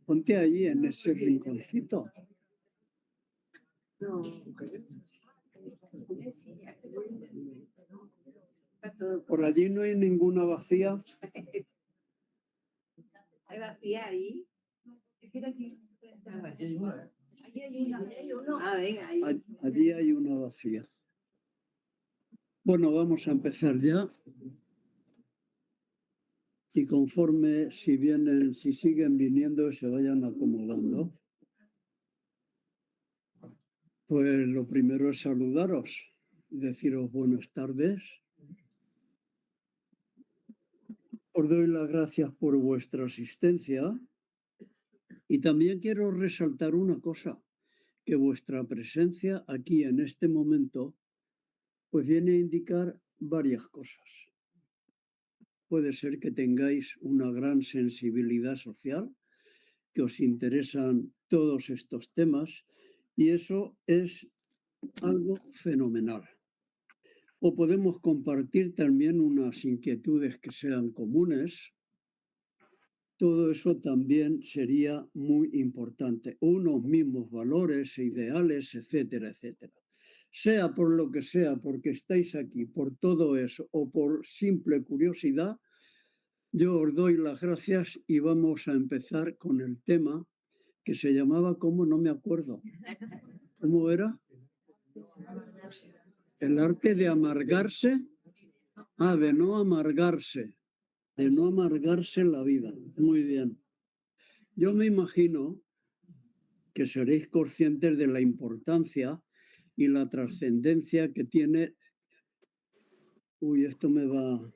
Ponte ahí en ese rinconcito. Por allí no hay ninguna vacía. ¿Hay vacía ahí? Allí hay una vacía. Bueno, vamos a empezar ya. Y conforme si siguen viniendo, se vayan acomodando. Pues lo primero es saludaros y deciros buenas tardes. Os doy las gracias por vuestra asistencia y también quiero resaltar una cosa, que vuestra presencia aquí en este momento pues viene a indicar varias cosas. Puede ser que tengáis una gran sensibilidad social, que os interesan todos estos temas y eso es algo fenomenal. O podemos compartir también unas inquietudes que sean comunes. Todo eso también sería muy importante. Unos mismos valores e ideales, etcétera, etcétera. Sea por lo que sea, porque estáis aquí, por todo eso o por simple curiosidad, yo os doy las gracias y vamos a empezar con el tema que se llamaba, ¿cómo? No me acuerdo. ¿Cómo era? El arte de amargarse. De no amargarse. De no amargarse la vida. Muy bien. Yo me imagino que seréis conscientes de la importancia y la trascendencia que tiene. Esto me va.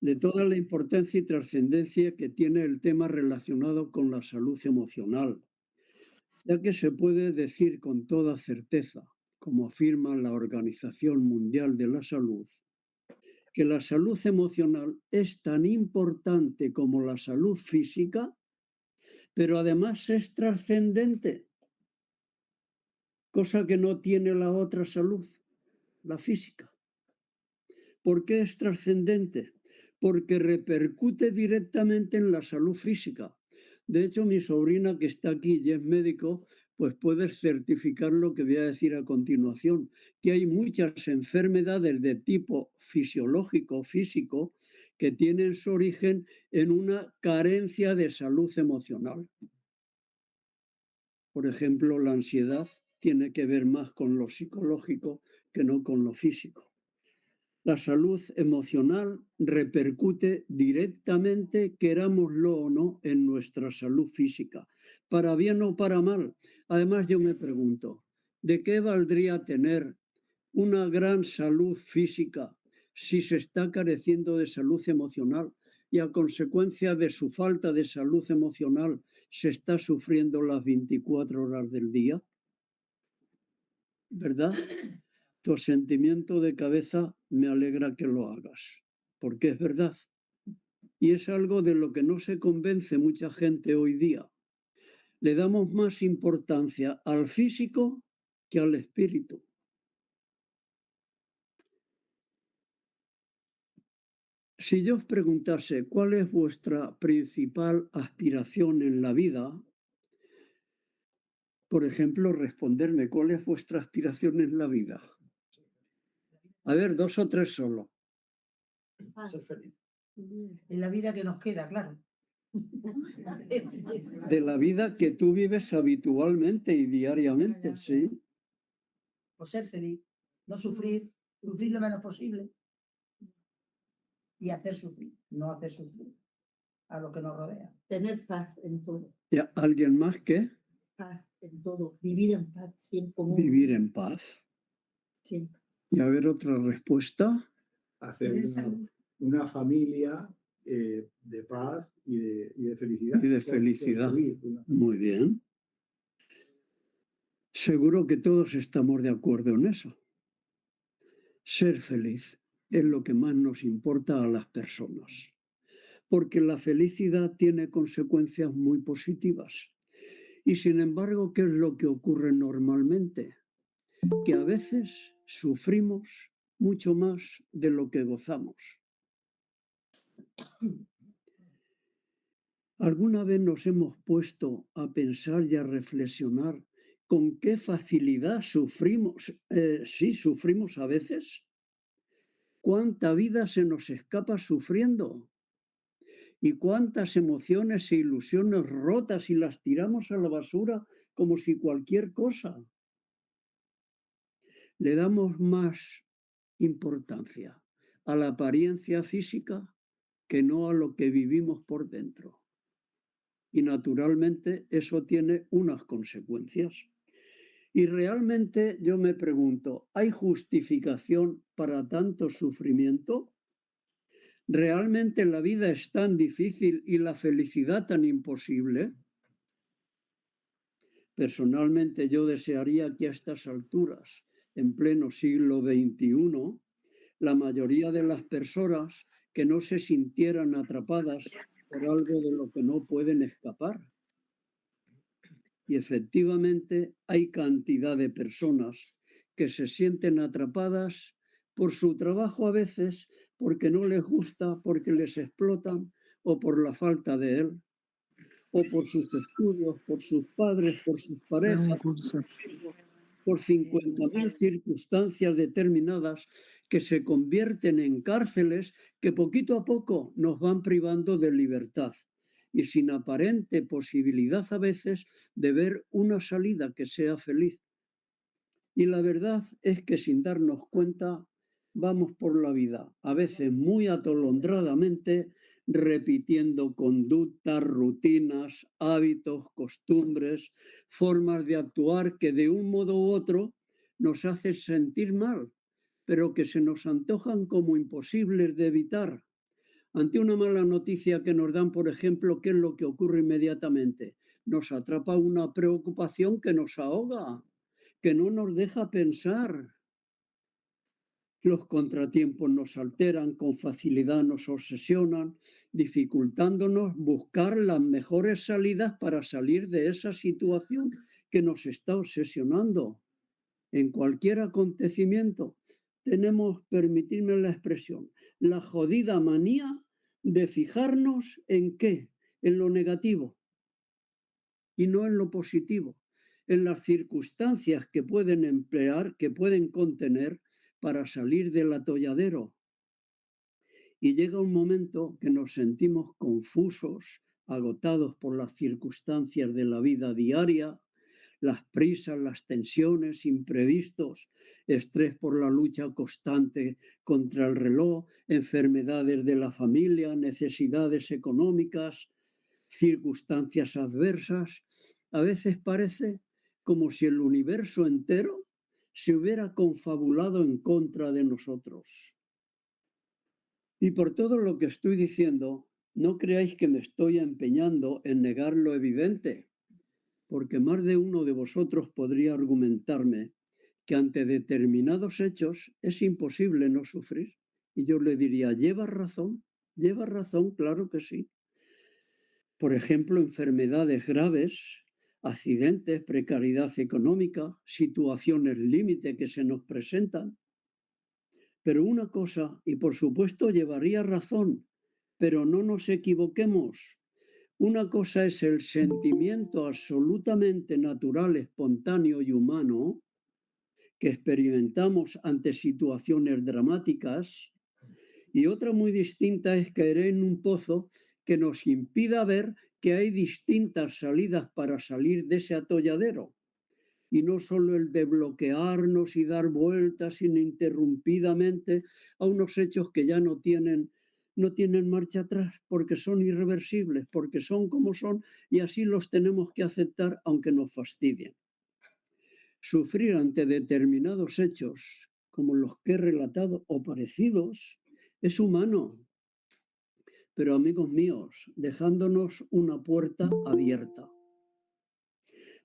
De toda la importancia y trascendencia que tiene el tema relacionado con la salud emocional, ya que se puede decir con toda certeza, como afirma la Organización Mundial de la Salud, que la salud emocional es tan importante como la salud física, pero además es trascendente, cosa que no tiene la otra salud, la física. ¿Por qué es trascendente? Porque repercute directamente en la salud física. De hecho, mi sobrina que está aquí y es médico, pues puedes certificar lo que voy a decir a continuación, que hay muchas enfermedades de tipo fisiológico, físico, que tienen su origen en una carencia de salud emocional. Por ejemplo, la ansiedad tiene que ver más con lo psicológico que no con lo físico. La salud emocional repercute directamente, querámoslo o no, en nuestra salud física, para bien o para mal. Además, yo me pregunto, ¿de qué valdría tener una gran salud física si se está careciendo de salud emocional y a consecuencia de su falta de salud emocional se está sufriendo las 24 horas del día? ¿Verdad? Tu sentimiento de cabeza me alegra que lo hagas, porque es verdad. Y es algo de lo que no se convence mucha gente hoy día. Le damos más importancia al físico que al espíritu. Si yo os preguntase cuál es vuestra principal aspiración en la vida, por ejemplo, responderme, ¿cuál es vuestra aspiración en la vida? A ver, 2 o 3 solo. Ser feliz. En la vida que nos queda, claro. De la vida que tú vives habitualmente y diariamente, sí. Por ser feliz, no sufrir lo menos posible y hacer sufrir, no hacer sufrir a lo que nos rodea. Tener paz en todo. ¿Y alguien más qué? Paz en todo. Vivir en paz, siempre. Vivir en paz. Siempre. Y a ver otra respuesta. Hacer una familia de paz y de felicidad. Y de felicidad. Muy bien. Seguro que todos estamos de acuerdo en eso. Ser feliz es lo que más nos importa a las personas, porque la felicidad tiene consecuencias muy positivas. Y sin embargo, ¿qué es lo que ocurre normalmente? Que a veces sufrimos mucho más de lo que gozamos. ¿Alguna vez nos hemos puesto a pensar y a reflexionar con qué facilidad sufrimos? Sí, sufrimos a veces. ¿Cuánta vida se nos escapa sufriendo? ¿Y cuántas emociones e ilusiones rotas y las tiramos a la basura como si cualquier cosa? Le damos más importancia a la apariencia física que no a lo que vivimos por dentro. Y naturalmente eso tiene unas consecuencias. Y realmente yo me pregunto, ¿hay justificación para tanto sufrimiento? ¿Realmente la vida es tan difícil y la felicidad tan imposible? Personalmente yo desearía que a estas alturas, en pleno siglo XXI, la mayoría de las personas que no se sintieran atrapadas por algo de lo que no pueden escapar. Y efectivamente hay cantidad de personas que se sienten atrapadas por su trabajo a veces, porque no les gusta, porque les explotan o por la falta de él, o por sus estudios, por sus padres, por sus parejas, por 50.000 circunstancias determinadas que se convierten en cárceles que poquito a poco nos van privando de libertad y sin aparente posibilidad a veces de ver una salida que sea feliz. Y la verdad es que sin darnos cuenta vamos por la vida, a veces muy atolondradamente, repitiendo conductas, rutinas, hábitos, costumbres, formas de actuar que de un modo u otro nos hacen sentir mal, pero que se nos antojan como imposibles de evitar. Ante una mala noticia que nos dan, por ejemplo, ¿qué es lo que ocurre inmediatamente? Nos atrapa una preocupación que nos ahoga, que no nos deja pensar. Los contratiempos nos alteran, con facilidad nos obsesionan, dificultándonos buscar las mejores salidas para salir de esa situación que nos está obsesionando. En cualquier acontecimiento tenemos, permitidme la expresión, la jodida manía de fijarnos en qué, en lo negativo y no en lo positivo, en las circunstancias que pueden emplear, que pueden contener para salir del atolladero. Y llega un momento que nos sentimos confusos, agotados por las circunstancias de la vida diaria, las prisas, las tensiones, imprevistos, estrés por la lucha constante contra el reloj, enfermedades de la familia, necesidades económicas, circunstancias adversas. A veces parece como si el universo entero se hubiera confabulado en contra de nosotros. Y por todo lo que estoy diciendo, no creáis que me estoy empeñando en negar lo evidente, porque más de uno de vosotros podría argumentarme que ante determinados hechos es imposible no sufrir. Y yo le diría, llevas razón, claro que sí. Por ejemplo, enfermedades graves, accidentes, precariedad económica, situaciones límite que se nos presentan. Pero una cosa, y por supuesto llevaría razón, pero no nos equivoquemos. Una cosa es el sentimiento absolutamente natural, espontáneo y humano que experimentamos ante situaciones dramáticas, y otra muy distinta es caer en un pozo que nos impida ver que hay distintas salidas para salir de ese atolladero. Y no solo el de bloquearnos y dar vueltas ininterrumpidamente a unos hechos que ya no tienen marcha atrás, porque son irreversibles, porque son como son y así los tenemos que aceptar aunque nos fastidien. Sufrir ante determinados hechos como los que he relatado o parecidos es humano, pero amigos míos, dejándonos una puerta abierta.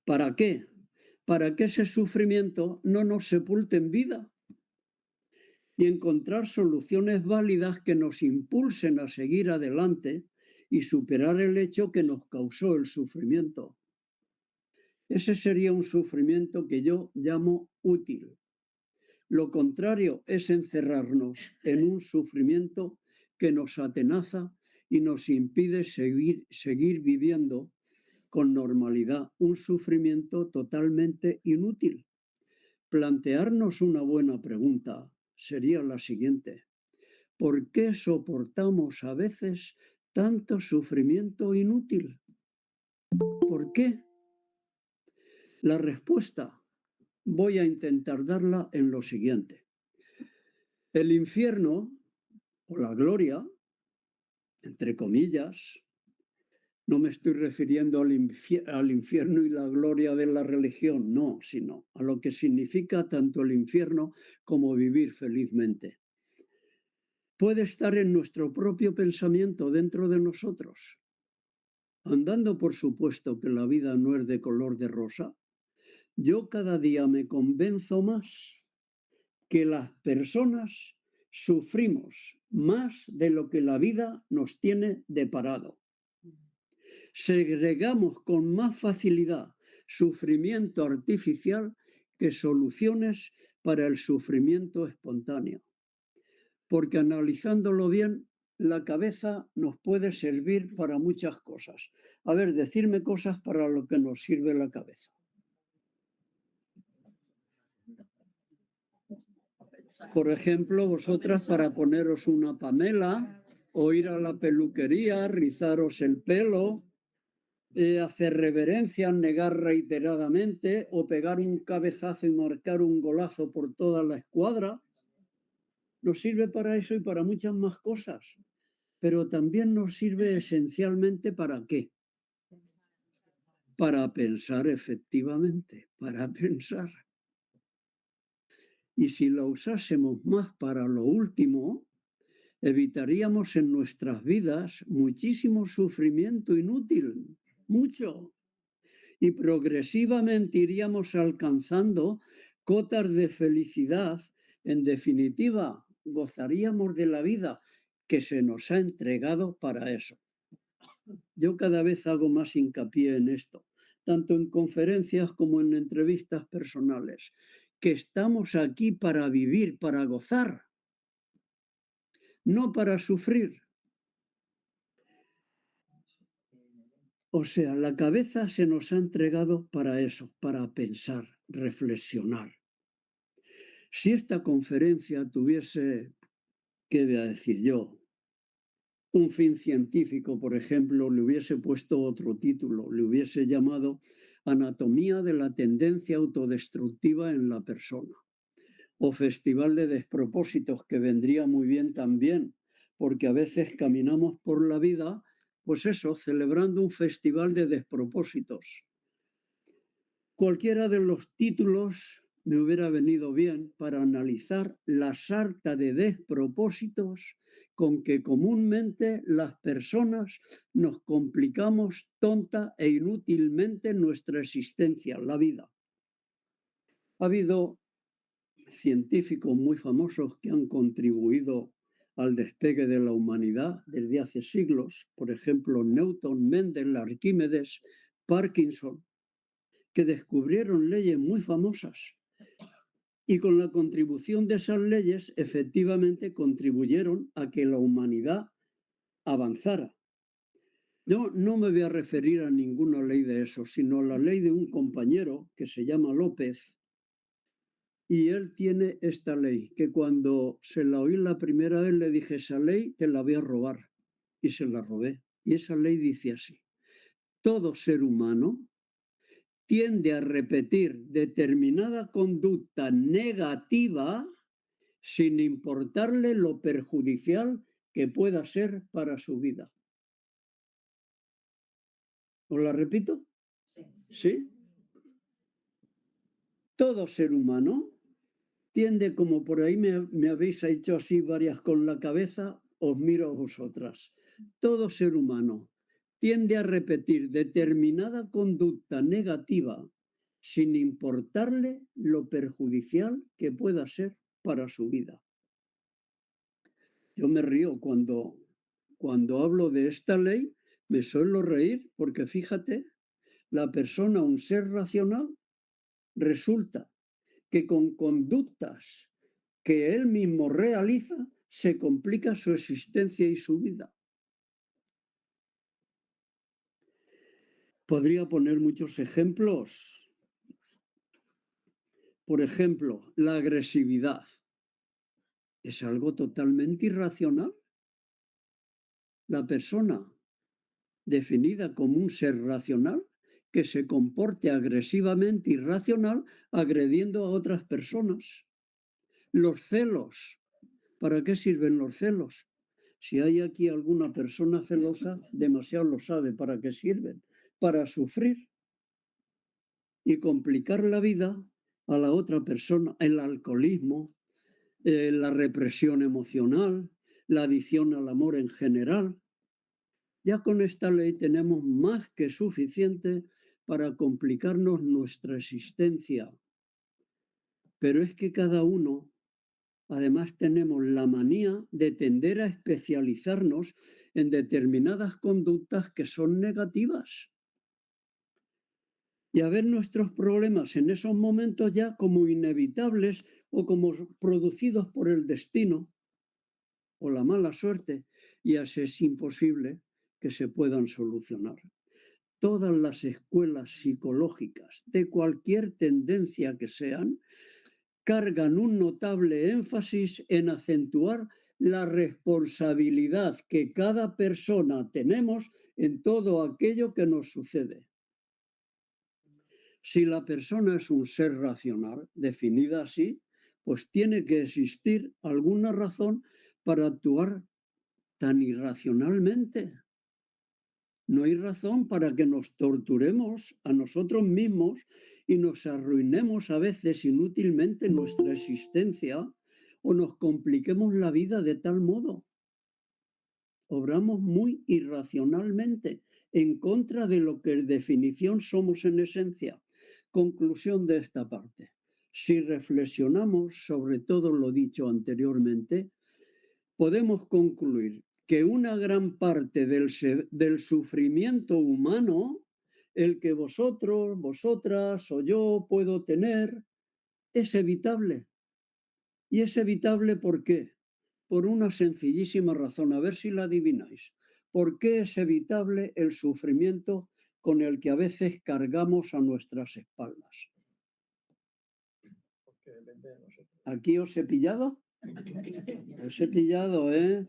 ¿Para qué? Para que ese sufrimiento no nos sepulte en vida y encontrar soluciones válidas que nos impulsen a seguir adelante y superar el hecho que nos causó el sufrimiento. Ese sería un sufrimiento que yo llamo útil. Lo contrario es encerrarnos en un sufrimiento que nos atenaza y nos impide seguir viviendo con normalidad un sufrimiento totalmente inútil. Plantearnos una buena pregunta sería la siguiente: ¿por qué soportamos a veces tanto sufrimiento inútil? ¿Por qué? La respuesta voy a intentar darla en lo siguiente. El infierno, o la gloria, entre comillas, no me estoy refiriendo al infierno y la gloria de la religión, no, sino a lo que significa tanto el infierno como vivir felizmente. Puede estar en nuestro propio pensamiento dentro de nosotros, andando por supuesto que la vida no es de color de rosa. Yo cada día me convenzo más que las personas sufrimos más de lo que la vida nos tiene deparado. Segregamos con más facilidad sufrimiento artificial que soluciones para el sufrimiento espontáneo. Porque analizándolo bien, la cabeza nos puede servir para muchas cosas. A ver, decirme cosas para lo que nos sirve la cabeza. Por ejemplo, vosotras para poneros una pamela, o ir a la peluquería, rizaros el pelo, hacer reverencias, negar reiteradamente, o pegar un cabezazo y marcar un golazo por toda la escuadra. Nos sirve para eso y para muchas más cosas. Pero también nos sirve esencialmente ¿para qué? Para pensar, efectivamente, para pensar. Y si lo usásemos más para lo último, evitaríamos en nuestras vidas muchísimo sufrimiento inútil, mucho. Y progresivamente iríamos alcanzando cotas de felicidad. En definitiva, gozaríamos de la vida que se nos ha entregado para eso. Yo cada vez hago más hincapié en esto, tanto en conferencias como en entrevistas personales, que estamos aquí para vivir, para gozar, no para sufrir. O sea, la cabeza se nos ha entregado para eso, para pensar, reflexionar. Si esta conferencia tuviese, ¿qué voy a decir yo?, un fin científico, por ejemplo, le hubiese puesto otro título, le hubiese llamado Anatomía de la tendencia autodestructiva en la persona, o Festival de despropósitos, que vendría muy bien también, porque a veces caminamos por la vida, pues eso, celebrando un festival de despropósitos. Cualquiera de los títulos me hubiera venido bien para analizar la sarta de despropósitos con que comúnmente las personas nos complicamos tonta e inútilmente nuestra existencia, la vida. Ha habido científicos muy famosos que han contribuido al despegue de la humanidad desde hace siglos, por ejemplo, Newton, Mendel, Arquímedes, Parkinson, que descubrieron leyes muy famosas y con la contribución de esas leyes efectivamente contribuyeron a que la humanidad avanzara. Yo no me voy a referir a ninguna ley de eso, sino a la ley de un compañero que se llama López, y él tiene esta ley, que cuando se la oí la primera vez le dije: esa ley te la voy a robar, y se la robé. Y esa ley dice así: todo ser humano tiende a repetir determinada conducta negativa sin importarle lo perjudicial que pueda ser para su vida. ¿Os la repito? ¿Sí? Todo ser humano tiende, como por ahí me habéis hecho así varias con la cabeza, os miro a vosotras. Todo ser humano tiende a repetir determinada conducta negativa sin importarle lo perjudicial que pueda ser para su vida. Yo me río cuando hablo de esta ley, me suelo reír porque fíjate, la persona, un ser racional, resulta que con conductas que él mismo realiza se complica su existencia y su vida. Podría poner muchos ejemplos. Por ejemplo, la agresividad. ¿Es algo totalmente irracional? La persona definida como un ser racional que se comporte agresivamente irracional agrediendo a otras personas. Los celos. ¿Para qué sirven los celos? Si hay aquí alguna persona celosa, demasiado lo sabe para qué sirven. Para sufrir y complicar la vida a la otra persona. El alcoholismo, la represión emocional, la adicción al amor en general. Ya con esta ley tenemos más que suficiente para complicarnos nuestra existencia. Pero es que cada uno, además, tenemos la manía de tender a especializarnos en determinadas conductas que son negativas y a ver nuestros problemas en esos momentos ya como inevitables o como producidos por el destino o la mala suerte, y así es imposible que se puedan solucionar. Todas las escuelas psicológicas de cualquier tendencia que sean cargan un notable énfasis en acentuar la responsabilidad que cada persona tenemos en todo aquello que nos sucede. Si la persona es un ser racional, definida así, pues tiene que existir alguna razón para actuar tan irracionalmente. No hay razón para que nos torturemos a nosotros mismos y nos arruinemos a veces inútilmente nuestra existencia o nos compliquemos la vida de tal modo. Obramos muy irracionalmente en contra de lo que en definición somos en esencia. Conclusión de esta parte. Si reflexionamos sobre todo lo dicho anteriormente, podemos concluir que una gran parte del sufrimiento humano, el que vosotros, vosotras o yo puedo tener, es evitable. ¿Y es evitable por qué? Por una sencillísima razón, a ver si la adivináis. ¿Por qué es evitable el sufrimiento con el que a veces cargamos a nuestras espaldas? Porque depende de nosotros. ¿Aquí os he pillado? Os he pillado, ¿eh?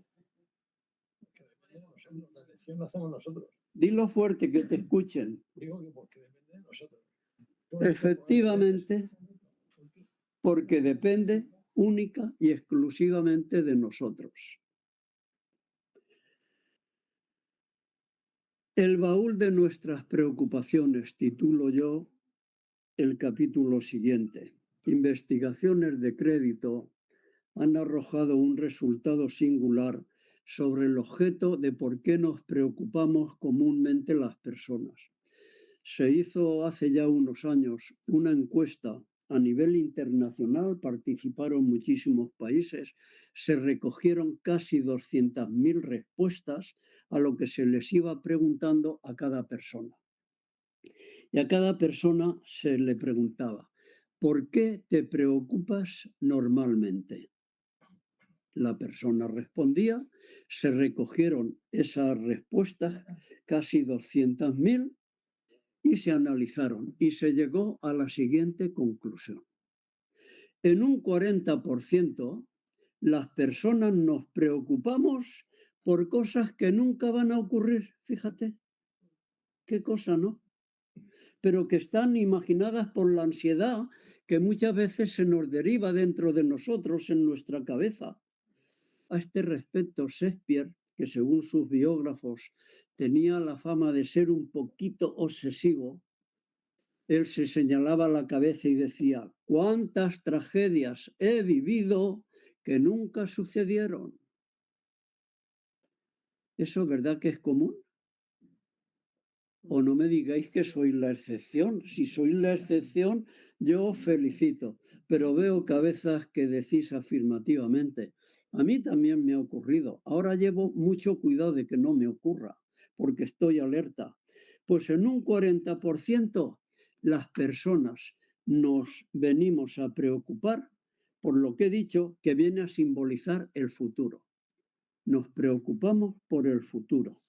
Porque depende de nosotros. La elección la hacemos nosotros. Dilo fuerte que te escuchen. Digo que porque depende de nosotros. Efectivamente, porque depende única y exclusivamente de nosotros. El baúl de nuestras preocupaciones, titulo yo el capítulo siguiente. Investigaciones de crédito han arrojado un resultado singular sobre el objeto de por qué nos preocupamos comúnmente las personas. Se hizo hace ya unos años una encuesta a nivel internacional, participaron muchísimos países, se recogieron casi 200.000 respuestas a lo que se les iba preguntando a cada persona. Y a cada persona se le preguntaba, ¿por qué te preocupas normalmente? La persona respondía, se recogieron esas respuestas, casi 200.000, y se analizaron y se llegó a la siguiente conclusión. En un 40% las personas nos preocupamos por cosas que nunca van a ocurrir, fíjate, qué cosa, ¿no? Pero que están imaginadas por la ansiedad que muchas veces se nos deriva dentro de nosotros, en nuestra cabeza. A este respecto, Shakespeare, que según sus biógrafos tenía la fama de ser un poquito obsesivo, él se señalaba la cabeza y decía, ¿cuántas tragedias he vivido que nunca sucedieron? ¿Eso verdad que es común? O no me digáis que soy la excepción. Si soy la excepción, yo os felicito. Pero veo cabezas que decís afirmativamente. A mí también me ha ocurrido. Ahora llevo mucho cuidado de que no me ocurra, porque estoy alerta. Pues en un 40% las personas nos venimos a preocupar por lo que he dicho, que viene a simbolizar el futuro. Nos preocupamos por el futuro.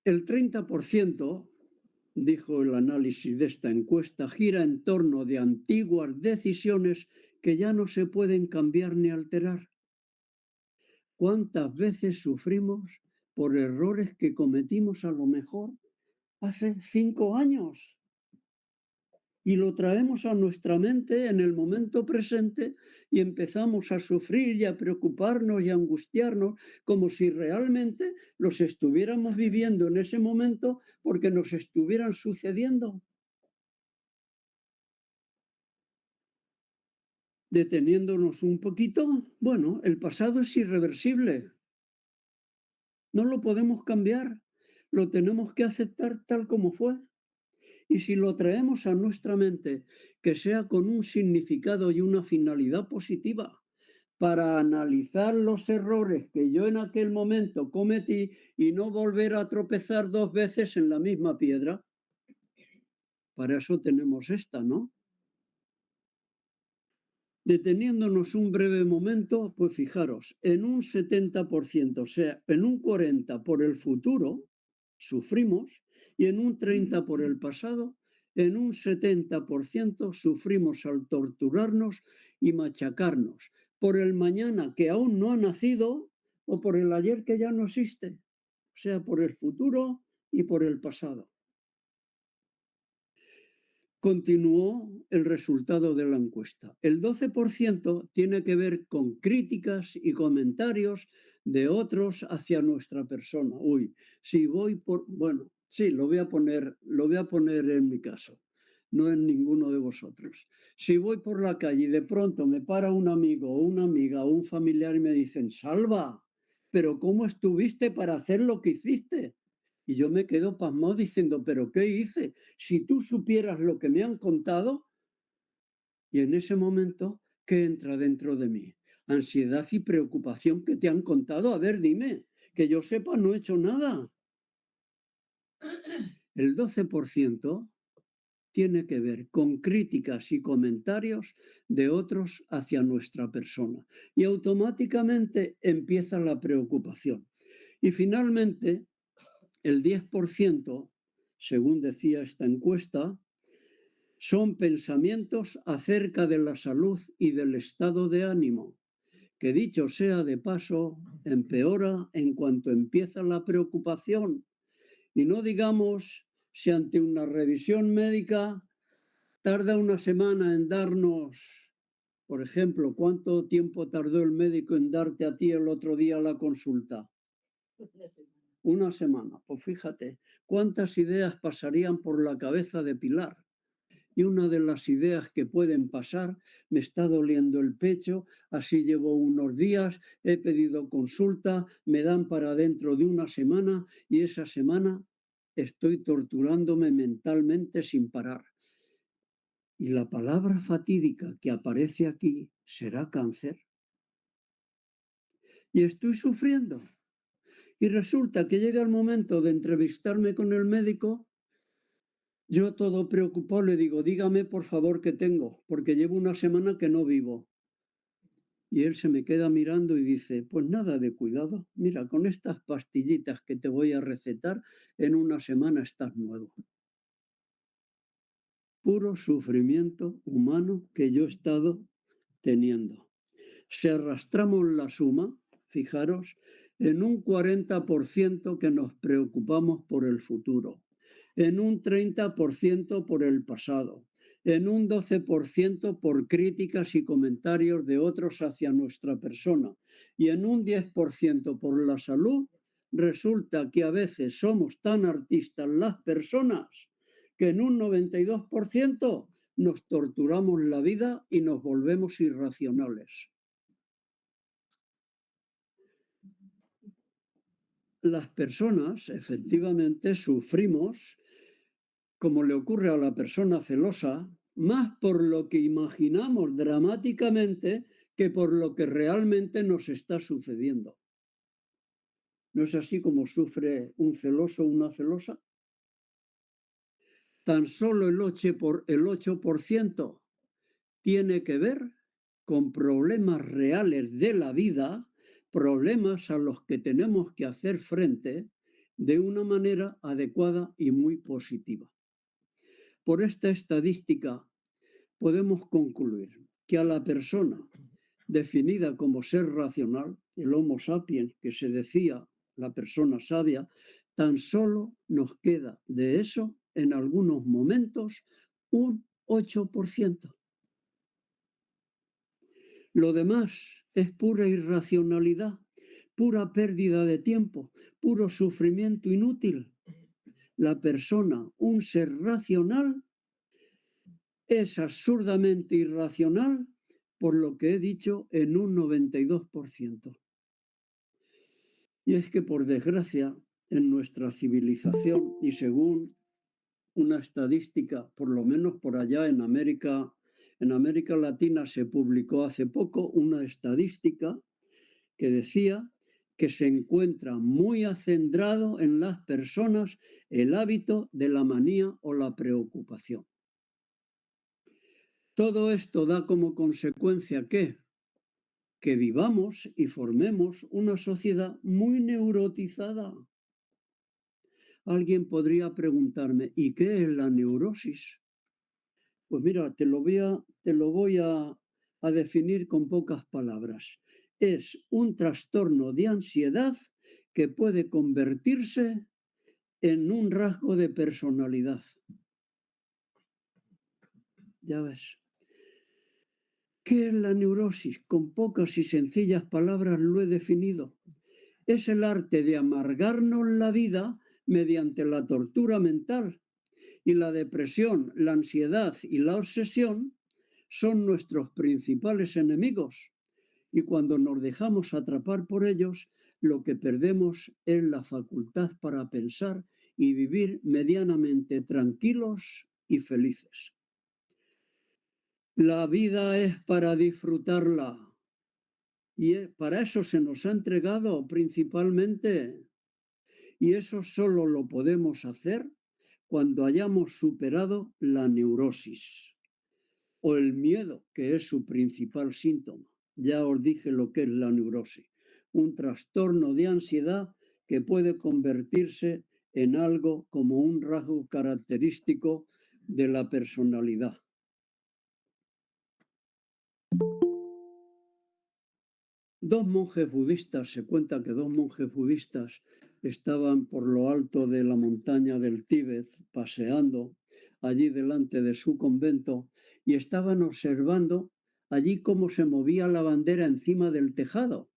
El 30%, dijo el análisis de esta encuesta, gira en torno de antiguas decisiones que ya no se pueden cambiar ni alterar. ¿Cuántas veces sufrimos por errores que cometimos a lo mejor hace 5 años? Y lo traemos a nuestra mente en el momento presente y empezamos a sufrir y a preocuparnos y a angustiarnos como si realmente los estuviéramos viviendo en ese momento porque nos estuvieran sucediendo. Deteniéndonos un poquito, bueno, el pasado es irreversible. No lo podemos cambiar, lo tenemos que aceptar tal como fue. Y si lo traemos a nuestra mente, que sea con un significado y una finalidad positiva, para analizar los errores que yo en aquel momento cometí y no volver a tropezar 2 veces en la misma piedra. Para eso tenemos esta, ¿no? Deteniéndonos un breve momento, pues fijaros, en un 70%, o sea, en un 40% por el futuro, sufrimos, y en un 30% por el pasado, en un 70% sufrimos al torturarnos y machacarnos por el mañana que aún no ha nacido o por el ayer que ya no existe, o sea, por el futuro y por el pasado. Continuó el resultado de la encuesta. El 12% tiene que ver con críticas y comentarios de otros hacia nuestra persona. Uy, si voy por... Bueno, sí, lo voy a poner en mi caso, no en ninguno de vosotros. Si voy por la calle y de pronto me para un amigo o una amiga o un familiar y me dicen, Salva, pero ¿cómo estuviste para hacer lo que hiciste? Y yo me quedo pasmado diciendo, ¿pero qué hice? Si tú supieras lo que me han contado, y en ese momento, ¿qué entra dentro de mí? Ansiedad y preocupación que te han contado. A ver, dime, que yo sepa, no he hecho nada. El 12% tiene que ver con críticas y comentarios de otros hacia nuestra persona. Y automáticamente empieza la preocupación. Y finalmente, el 10%, según decía esta encuesta, son pensamientos acerca de la salud y del estado de ánimo, que dicho sea de paso, empeora en cuanto empieza la preocupación. Y no digamos si ante una revisión médica tarda una semana en darnos, por ejemplo, ¿cuánto tiempo tardó el médico en darte a ti el otro día la consulta? Una semana. Pues fíjate, cuántas ideas pasarían por la cabeza de Pilar. Y una de las ideas que pueden pasar, me está doliendo el pecho, así llevo unos días, he pedido consulta, me dan para dentro de una semana y esa semana estoy torturándome mentalmente sin parar. Y la palabra fatídica que aparece aquí será cáncer. Y estoy sufriendo. Y resulta que llega el momento de entrevistarme con el médico. Yo todo preocupado le digo, dígame por favor qué tengo, porque llevo una semana que no vivo. Y él se me queda mirando y dice, pues nada de cuidado, mira, con estas pastillitas que te voy a recetar, en una semana estás nuevo. Puro sufrimiento humano que yo he estado teniendo. Si arrastramos la suma, fijaros, en un 40% que nos preocupamos por el futuro, en un 30% por el pasado, en un 12% por críticas y comentarios de otros hacia nuestra persona y en un 10% por la salud, resulta que a veces somos tan artistas las personas que en un 92% nos torturamos la vida y nos volvemos irracionales. Las personas, efectivamente, sufrimos, como le ocurre a la persona celosa, más por lo que imaginamos dramáticamente que por lo que realmente nos está sucediendo. ¿No es así como sufre un celoso o una celosa? Tan solo el 8% tiene que ver con problemas reales de la vida, problemas a los que tenemos que hacer frente, de una manera adecuada y muy positiva. Por esta estadística podemos concluir que a la persona definida como ser racional, el Homo sapiens, que se decía la persona sabia, tan solo nos queda de eso en algunos momentos un 8%. Lo demás es pura irracionalidad, pura pérdida de tiempo, puro sufrimiento inútil. La persona, un ser racional, es absurdamente irracional, por lo que he dicho, en un 92%. Y es que, por desgracia, en nuestra civilización, y según una estadística, por lo menos por allá en América Latina se publicó hace poco una estadística que decía que se encuentra muy acendrado en las personas el hábito de la manía o la preocupación. Todo esto da como consecuencia que vivamos y formemos una sociedad muy neurotizada. Alguien podría preguntarme, ¿y qué es la neurosis? Pues mira, te lo voy a definir con pocas palabras. Es un trastorno de ansiedad que puede convertirse en un rasgo de personalidad. Ya ves. ¿Qué es la neurosis? Con pocas y sencillas palabras lo he definido. Es el arte de amargarnos la vida mediante la tortura mental. Y la depresión, la ansiedad y la obsesión son nuestros principales enemigos. Y cuando nos dejamos atrapar por ellos, lo que perdemos es la facultad para pensar y vivir medianamente tranquilos y felices. La vida es para disfrutarla y para eso se nos ha entregado principalmente. Y eso solo lo podemos hacer cuando hayamos superado la neurosis o el miedo, que es su principal síntoma. Ya os dije lo que es la neurosis, un trastorno de ansiedad que puede convertirse en algo como un rasgo característico de la personalidad. Dos monjes budistas, se cuenta que dos monjes budistas estaban por lo alto de la montaña del Tíbet paseando allí delante de su convento y estaban observando allí cómo se movía la bandera encima del tejado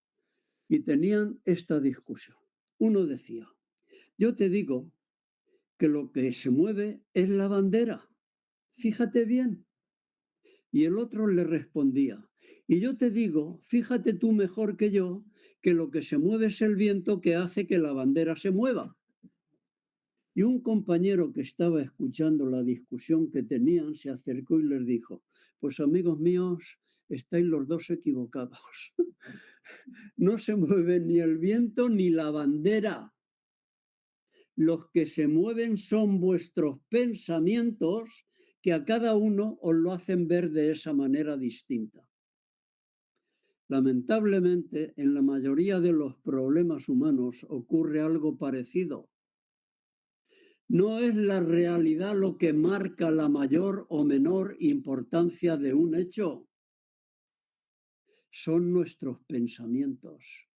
y tenían esta discusión. Uno decía, yo te digo que lo que se mueve es la bandera, fíjate bien. Y el otro le respondía, y yo te digo, fíjate tú mejor que yo, que lo que se mueve es el viento que hace que la bandera se mueva. Y un compañero que estaba escuchando la discusión que tenían se acercó y les dijo, pues amigos míos, estáis los dos equivocados. No se mueve ni el viento ni la bandera. Los que se mueven son vuestros pensamientos que a cada uno os lo hacen ver de esa manera distinta. Lamentablemente, en la mayoría de los problemas humanos ocurre algo parecido. No es la realidad lo que marca la mayor o menor importancia de un hecho, son nuestros pensamientos.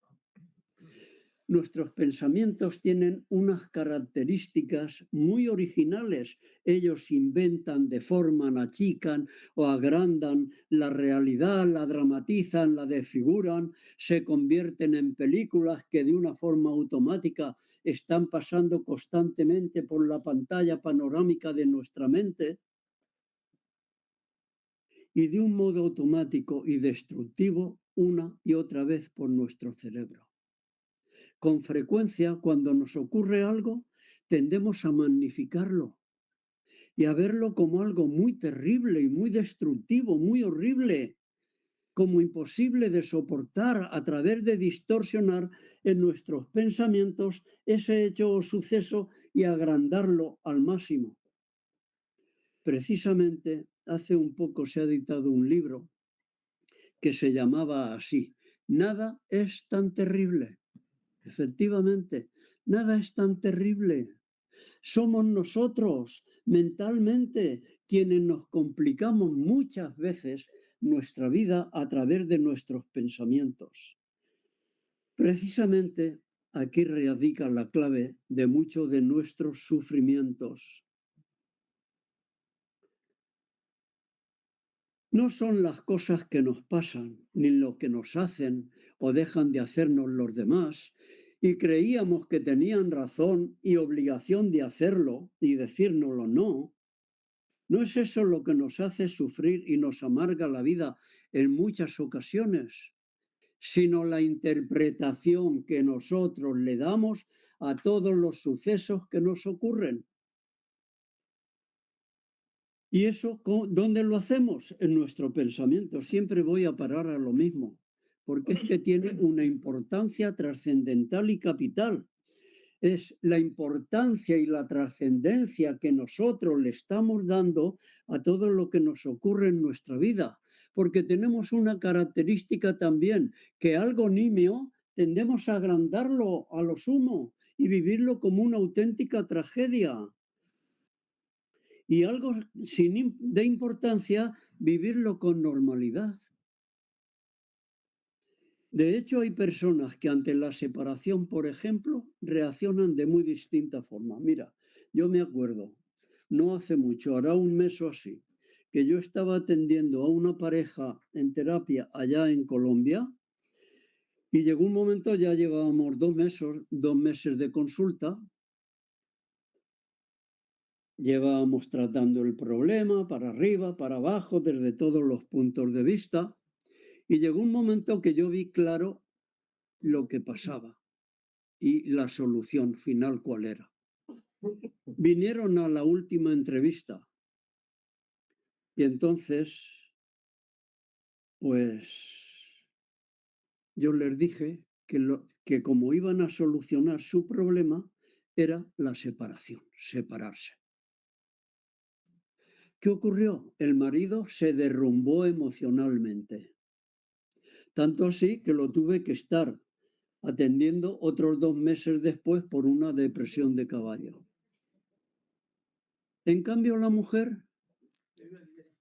Nuestros pensamientos tienen unas características muy originales. Ellos inventan, deforman, achican o agrandan la realidad, la dramatizan, la desfiguran, se convierten en películas que de una forma automática están pasando constantemente por la pantalla panorámica de nuestra mente y de un modo automático y destructivo una y otra vez por nuestro cerebro. Con frecuencia, cuando nos ocurre algo, tendemos a magnificarlo y a verlo como algo muy terrible y muy destructivo, muy horrible, como imposible de soportar a través de distorsionar en nuestros pensamientos ese hecho o suceso y agrandarlo al máximo. Precisamente, hace un poco se ha editado un libro que se llamaba así, Nada es tan terrible. Efectivamente, nada es tan terrible. Somos nosotros mentalmente quienes nos complicamos muchas veces nuestra vida a través de nuestros pensamientos. Precisamente aquí radica la clave de muchos de nuestros sufrimientos. No son las cosas que nos pasan, ni lo que nos hacen o dejan de hacernos los demás, y creíamos que tenían razón y obligación de hacerlo y decírnoslo no. No es eso lo que nos hace sufrir y nos amarga la vida en muchas ocasiones, sino la interpretación que nosotros le damos a todos los sucesos que nos ocurren. ¿Y eso dónde lo hacemos? En nuestro pensamiento. Siempre voy a parar a lo mismo, porque es que tiene una importancia trascendental y capital. Es la importancia y la trascendencia que nosotros le estamos dando a todo lo que nos ocurre en nuestra vida, porque tenemos una característica también, que algo nimio tendemos a agrandarlo a lo sumo y vivirlo como una auténtica tragedia. Y algo de importancia, vivirlo con normalidad. De hecho, hay personas que ante la separación, por ejemplo, reaccionan de muy distinta forma. Mira, yo me acuerdo, no hace mucho, hará un mes o así, que yo estaba atendiendo a una pareja en terapia allá en Colombia y llegó un momento, ya llevábamos 2 meses de consulta, llevábamos tratando el problema para arriba, para abajo, desde todos los puntos de vista, y llegó un momento que yo vi claro lo que pasaba y la solución final cuál era. Vinieron a la última entrevista y entonces, pues, yo les dije que como iban a solucionar su problema era la separación, separarse. ¿Qué ocurrió? El marido se derrumbó emocionalmente. Tanto así que lo tuve que estar atendiendo otros 2 meses después por una depresión de caballo. En cambio, la mujer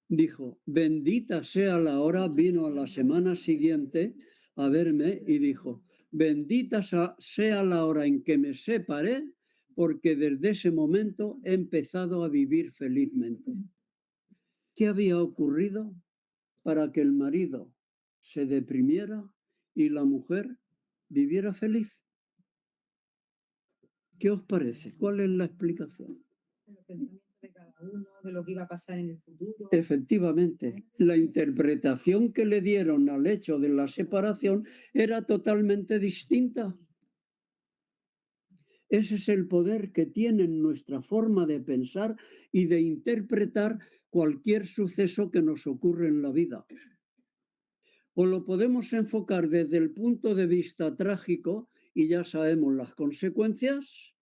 dijo, bendita sea la hora, vino a la semana siguiente a verme y dijo, bendita sea la hora en que me separé, porque desde ese momento he empezado a vivir felizmente. ¿Qué había ocurrido para que el marido se deprimiera y la mujer viviera feliz? ¿Qué os parece? ¿Cuál es la explicación? El pensamiento de cada uno, de lo que iba a pasar en el futuro. Efectivamente, la interpretación que le dieron al hecho de la separación era totalmente distinta. Ese es el poder que tiene nuestra forma de pensar y de interpretar cualquier suceso que nos ocurre en la vida. O lo podemos enfocar desde el punto de vista trágico y ya sabemos las consecuencias,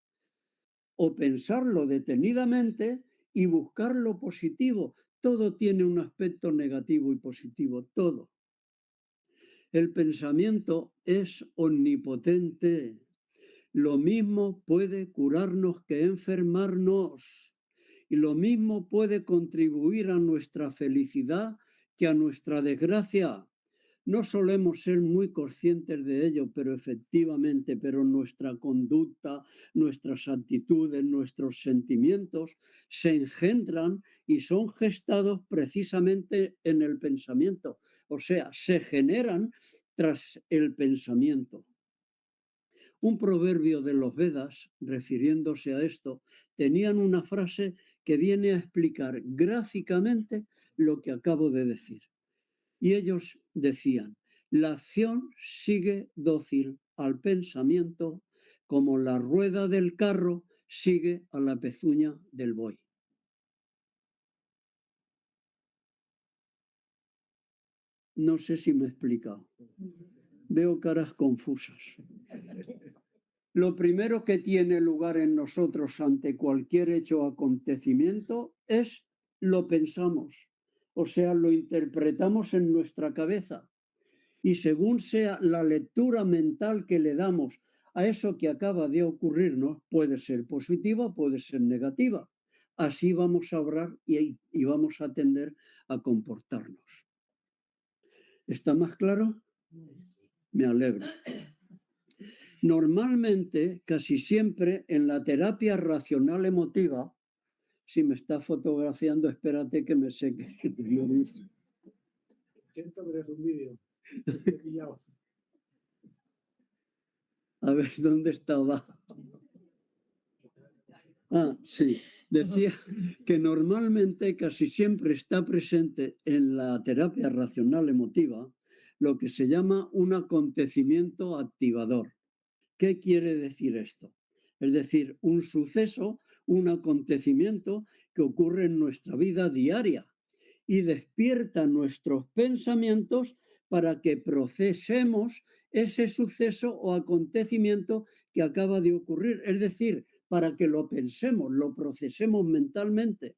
o pensarlo detenidamente y buscar lo positivo. Todo tiene un aspecto negativo y positivo, todo. El pensamiento es omnipotente. Lo mismo puede curarnos que enfermarnos. Y lo mismo puede contribuir a nuestra felicidad que a nuestra desgracia. No solemos ser muy conscientes de ello, pero efectivamente, pero nuestra conducta, nuestras actitudes, nuestros sentimientos se engendran y son gestados precisamente en el pensamiento. O sea, se generan tras el pensamiento. Un proverbio de los Vedas, refiriéndose a esto, tenían una frase que viene a explicar gráficamente lo que acabo de decir. Y ellos decían, la acción sigue dócil al pensamiento como la rueda del carro sigue a la pezuña del buey. No sé si me he explicado. Veo caras confusas. Lo primero que tiene lugar en nosotros ante cualquier hecho o acontecimiento es lo pensamos, o sea, lo interpretamos en nuestra cabeza. Y según sea la lectura mental que le damos a eso que acaba de ocurrirnos, puede ser positiva, puede ser negativa. Así vamos a obrar y vamos a tender a comportarnos. ¿Está más claro? Me alegro. Normalmente, casi siempre, en la terapia racional emotiva, si me está fotografiando, espérate que me seque. Siento que es un vídeo. Te he pillado. A ver, ¿dónde estaba? Ah, sí. Decía que normalmente, casi siempre está presente en la terapia racional emotiva lo que se llama un acontecimiento activador. ¿Qué quiere decir esto? Es decir, un suceso, un acontecimiento que ocurre en nuestra vida diaria y despierta nuestros pensamientos para que procesemos ese suceso o acontecimiento que acaba de ocurrir. Es decir, para que lo pensemos, lo procesemos mentalmente.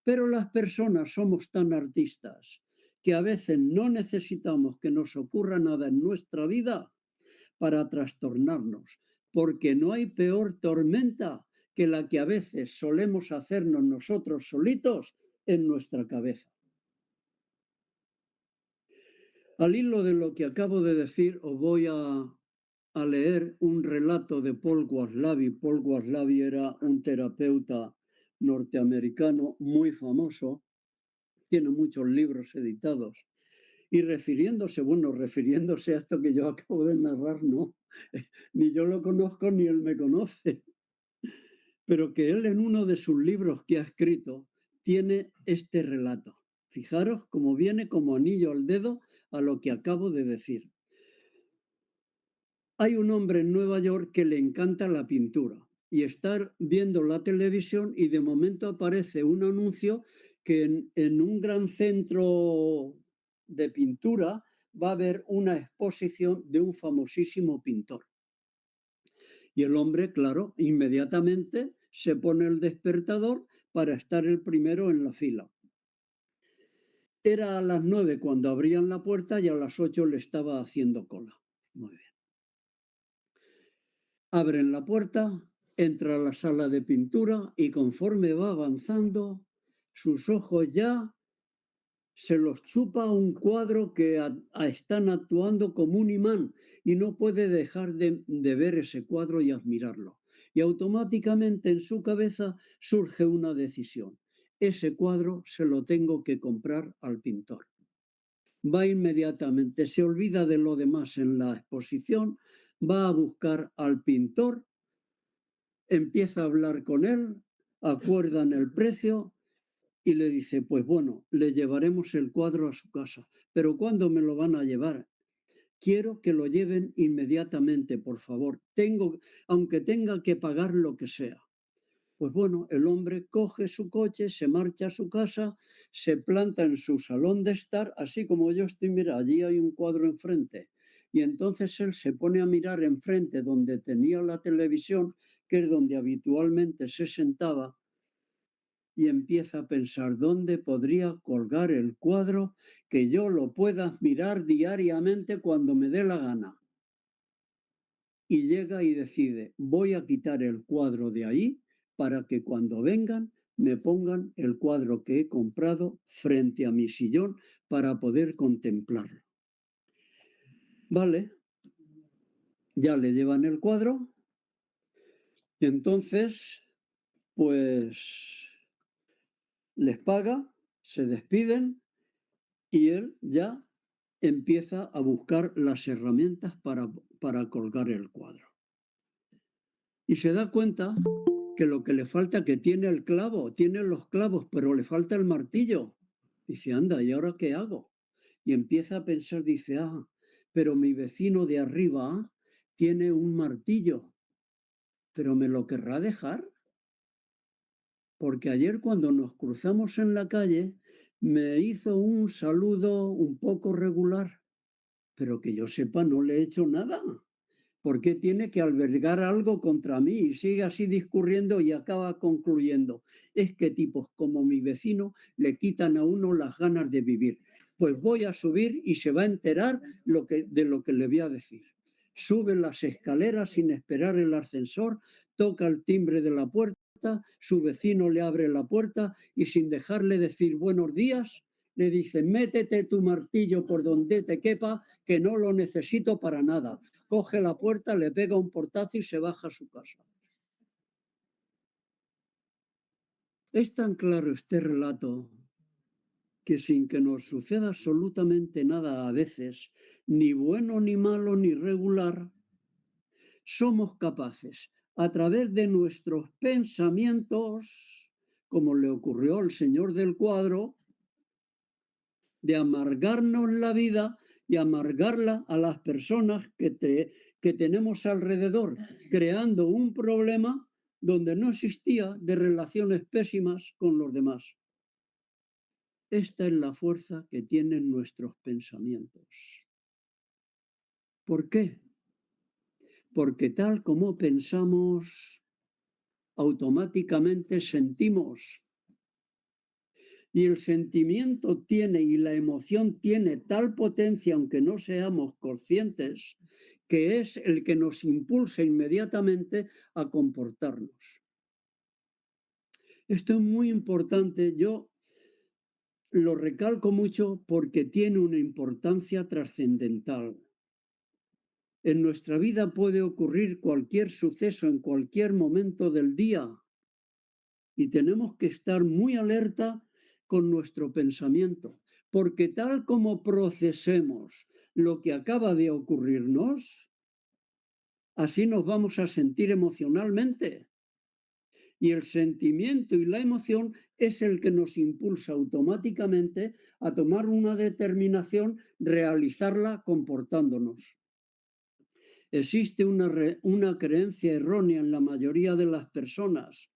Pero las personas somos tan artistas que a veces no necesitamos que nos ocurra nada en nuestra vida para trastornarnos, porque no hay peor tormenta que la que a veces solemos hacernos nosotros solitos en nuestra cabeza. Al hilo de lo que acabo de decir, os voy a leer un relato de Paul Waslavi. Paul Waslavi era un terapeuta norteamericano muy famoso, tiene muchos libros editados. Y refiriéndose a esto que yo acabo de narrar, no, ni yo lo conozco ni él me conoce, pero que él en uno de sus libros que ha escrito tiene este relato. Fijaros cómo viene como anillo al dedo a lo que acabo de decir. Hay un hombre en Nueva York que le encanta la pintura y está viendo la televisión y de momento aparece un anuncio que en un gran centro de pintura va a haber una exposición de un famosísimo pintor. Y el hombre, claro, inmediatamente se pone el despertador para estar el primero en la fila. Era a las 9 cuando abrían la puerta y a las 8 le estaba haciendo cola. Muy bien. Abren la puerta, entra a la sala de pintura y conforme va avanzando, sus ojos ya se los chupa un cuadro que están actuando como un imán y no puede dejar de ver ese cuadro y admirarlo. Y automáticamente en su cabeza surge una decisión. Ese cuadro se lo tengo que comprar al pintor. Va inmediatamente, se olvida de lo demás en la exposición, va a buscar al pintor, empieza a hablar con él, acuerdan el precio y le dice, pues bueno, le llevaremos el cuadro a su casa. Pero ¿cuándo me lo van a llevar? Quiero que lo lleven inmediatamente, por favor. Aunque tenga que pagar lo que sea. Pues bueno, el hombre coge su coche, se marcha a su casa, se planta en su salón de estar, así como yo estoy, mira, allí hay un cuadro enfrente. Y entonces él se pone a mirar enfrente donde tenía la televisión, que es donde habitualmente se sentaba, y empieza a pensar dónde podría colgar el cuadro que yo lo pueda mirar diariamente cuando me dé la gana. Y llega y decide, voy a quitar el cuadro de ahí para que cuando vengan me pongan el cuadro que he comprado frente a mi sillón para poder contemplarlo. Vale, ya le llevan el cuadro y entonces pues les paga, se despiden y él ya empieza a buscar las herramientas para colgar el cuadro. Y se da cuenta que lo que le falta, que tiene el clavo, tiene los clavos, pero le falta el martillo. Dice, anda, ¿y ahora qué hago? Y empieza a pensar, dice, pero mi vecino de arriba tiene un martillo, pero ¿me lo querrá dejar? Porque ayer cuando nos cruzamos en la calle me hizo un saludo un poco regular, pero que yo sepa no le he hecho nada. ¿Por qué tiene que albergar algo contra mí? Y sigue así discurriendo y acaba concluyendo. Es que tipos como mi vecino le quitan a uno las ganas de vivir. Pues voy a subir y se va a enterar de lo que le voy a decir. Sube las escaleras sin esperar el ascensor, toca el timbre de la puerta, su vecino le abre la puerta y sin dejarle decir buenos días, le dice, métete tu martillo por donde te quepa, que no lo necesito para nada. Coge la puerta, le pega un portazo y se baja a su casa. Es tan claro este relato que sin que nos suceda absolutamente nada a veces, ni bueno, ni malo, ni regular, somos capaces, a través de nuestros pensamientos, como le ocurrió al señor del cuadro, de amargarnos la vida y amargarla a las personas que tenemos alrededor, creando un problema donde no existía de relaciones pésimas con los demás. Esta es la fuerza que tienen nuestros pensamientos. ¿Por qué? Porque tal como pensamos, automáticamente sentimos. Y el sentimiento tiene y la emoción tiene tal potencia, aunque no seamos conscientes, que es el que nos impulsa inmediatamente a comportarnos. Esto es muy importante. Yo lo recalco mucho porque tiene una importancia trascendental. En nuestra vida puede ocurrir cualquier suceso en cualquier momento del día y tenemos que estar muy alerta con nuestro pensamiento, porque tal como procesemos lo que acaba de ocurrirnos, así nos vamos a sentir emocionalmente. Y el sentimiento y la emoción es el que nos impulsa automáticamente a tomar una determinación, realizarla comportándonos. Existe una creencia errónea en la mayoría de las personas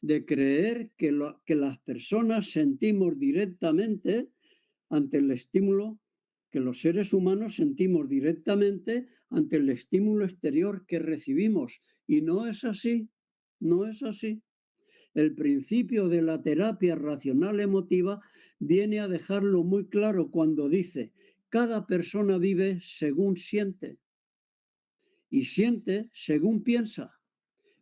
de creer que las personas sentimos directamente ante el estímulo, que los seres humanos sentimos directamente ante el estímulo exterior que recibimos. Y no es así, no es así. El principio de la terapia racional emotiva viene a dejarlo muy claro cuando dice, cada persona vive según siente y siente según piensa.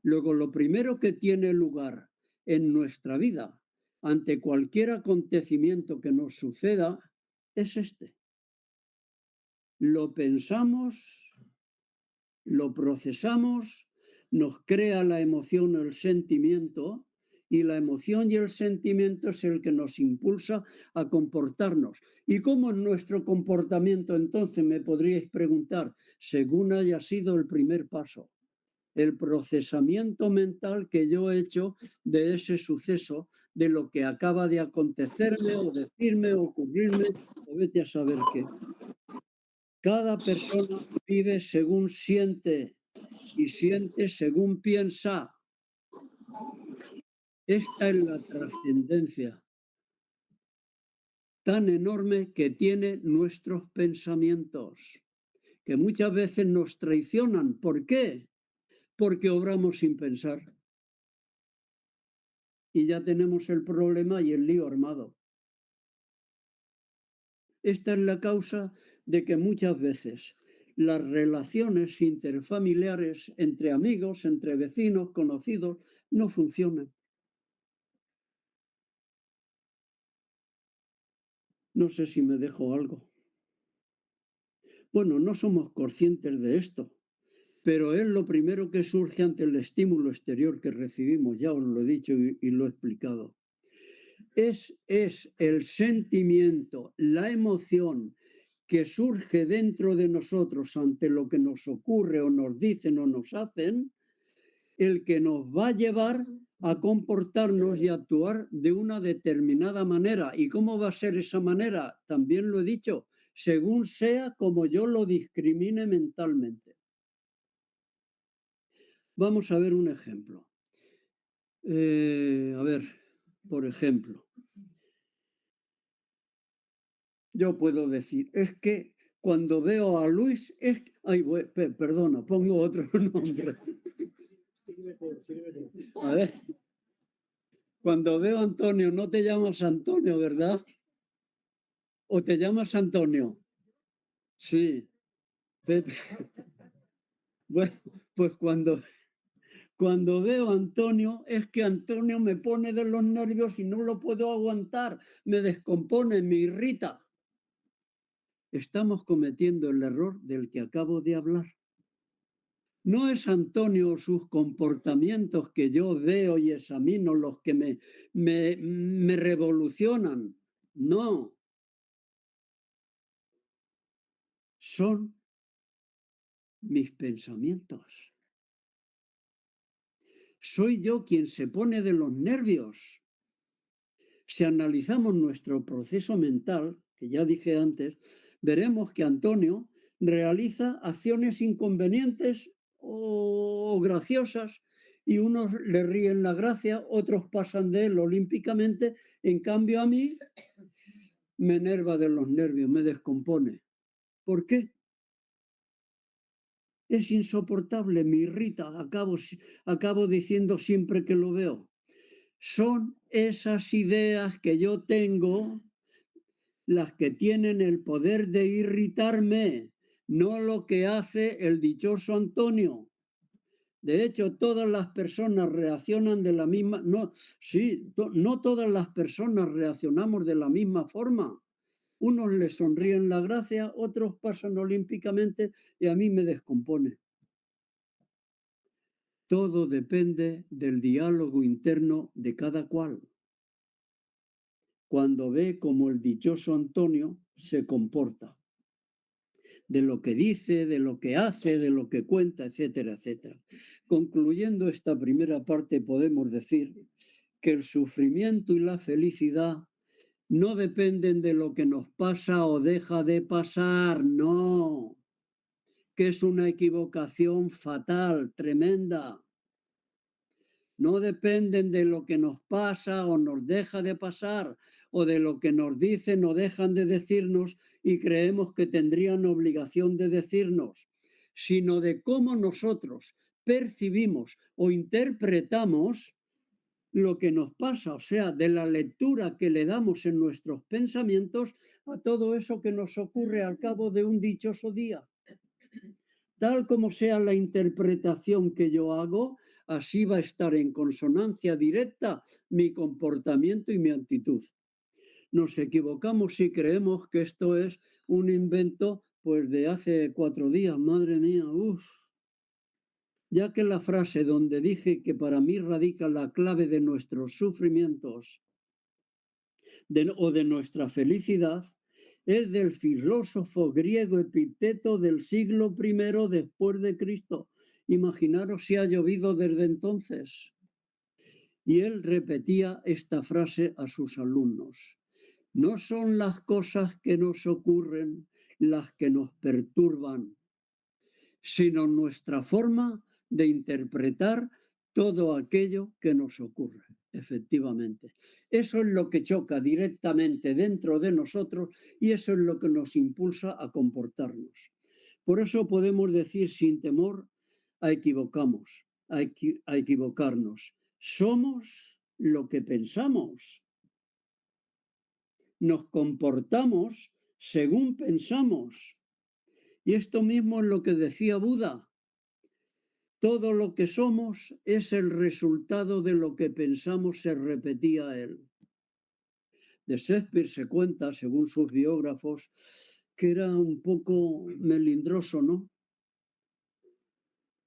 Luego, lo primero que tiene lugar en nuestra vida ante cualquier acontecimiento que nos suceda es este. Lo pensamos, lo procesamos, nos crea la emoción o el sentimiento, y la emoción y el sentimiento es el que nos impulsa a comportarnos. ¿Y cómo es nuestro comportamiento? Entonces me podríais preguntar, según haya sido el primer paso, el procesamiento mental que yo he hecho de ese suceso, de lo que acaba de acontecerme o decirme o ocurrirme, o vete a saber qué. Cada persona vive según siente y siente según piensa. Esta es la trascendencia tan enorme que tienen nuestros pensamientos, que muchas veces nos traicionan. ¿Por qué? Porque obramos sin pensar. Y ya tenemos el problema y el lío armado. Esta es la causa de que muchas veces las relaciones interfamiliares entre amigos, entre vecinos, conocidos, no funcionan. No sé si me dejo algo. Bueno, no somos conscientes de esto, pero es lo primero que surge ante el estímulo exterior que recibimos, ya os lo he dicho y lo he explicado. Es el sentimiento, la emoción que surge dentro de nosotros ante lo que nos ocurre o nos dicen o nos hacen, el que nos va a llevar a comportarnos y a actuar de una determinada manera. ¿Y cómo va a ser esa manera? También lo he dicho, según sea como yo lo discrimine mentalmente. Vamos a ver un ejemplo. Por ejemplo, yo puedo decir, es que cuando veo a Luis, perdona, pongo otro nombre. A ver, cuando veo a Antonio, no te llamas Antonio, ¿verdad? ¿O te llamas Antonio? Sí. Pepe. Bueno, pues cuando veo a Antonio, es que Antonio me pone de los nervios y no lo puedo aguantar, me descompone, me irrita. Estamos cometiendo el error del que acabo de hablar. No es Antonio o sus comportamientos que yo veo y examino los que me revolucionan. No, son mis pensamientos. Soy yo quien se pone de los nervios. Si analizamos nuestro proceso mental, que ya dije antes, veremos que Antonio realiza acciones inconvenientes o graciosas y unos le ríen la gracia, otros pasan de él olímpicamente, en cambio a mí me enerva de los nervios, me descompone. ¿Por qué? Es insoportable, me irrita, acabo diciendo siempre que lo veo. Son esas ideas que yo tengo las que tienen el poder de irritarme, no lo que hace el dichoso Antonio. De hecho, todas las personas reaccionan de la misma, no, sí, no todas las personas reaccionamos de la misma forma. Unos les sonríen la gracia, otros pasan olímpicamente y a mí me descompone. Todo depende del diálogo interno de cada cual. Cuando ve cómo el dichoso Antonio se comporta, de lo que dice, de lo que hace, de lo que cuenta, etcétera, etcétera. Concluyendo esta primera parte, podemos decir que el sufrimiento y la felicidad no dependen de lo que nos pasa o deja de pasar, no, que es una equivocación fatal, tremenda. No dependen de lo que nos pasa o nos deja de pasar o de lo que nos dicen o dejan de decirnos y creemos que tendrían obligación de decirnos, sino de cómo nosotros percibimos o interpretamos lo que nos pasa, o sea, de la lectura que le damos en nuestros pensamientos a todo eso que nos ocurre al cabo de un dichoso día. Tal como sea la interpretación que yo hago, así va a estar en consonancia directa mi comportamiento y mi actitud. Nos equivocamos si creemos que esto es un invento pues de hace 4 días, madre mía, ya que la frase donde dije que para mí radica la clave de nuestros sufrimientos o de nuestra felicidad, es del filósofo griego Epicteto del siglo I después de Cristo. Imaginaros si ha llovido desde entonces. Y él repetía esta frase a sus alumnos. No son las cosas que nos ocurren las que nos perturban, sino nuestra forma de interpretar todo aquello que nos ocurre. Efectivamente. Eso es lo que choca directamente dentro de nosotros y eso es lo que nos impulsa a comportarnos. Por eso podemos decir sin temor a equivocarnos. Somos lo que pensamos. Nos comportamos según pensamos. Y esto mismo es lo que decía Buda. Todo lo que somos es el resultado de lo que pensamos, se repetía él. De Shakespeare se cuenta, según sus biógrafos, que era un poco melindroso, ¿no?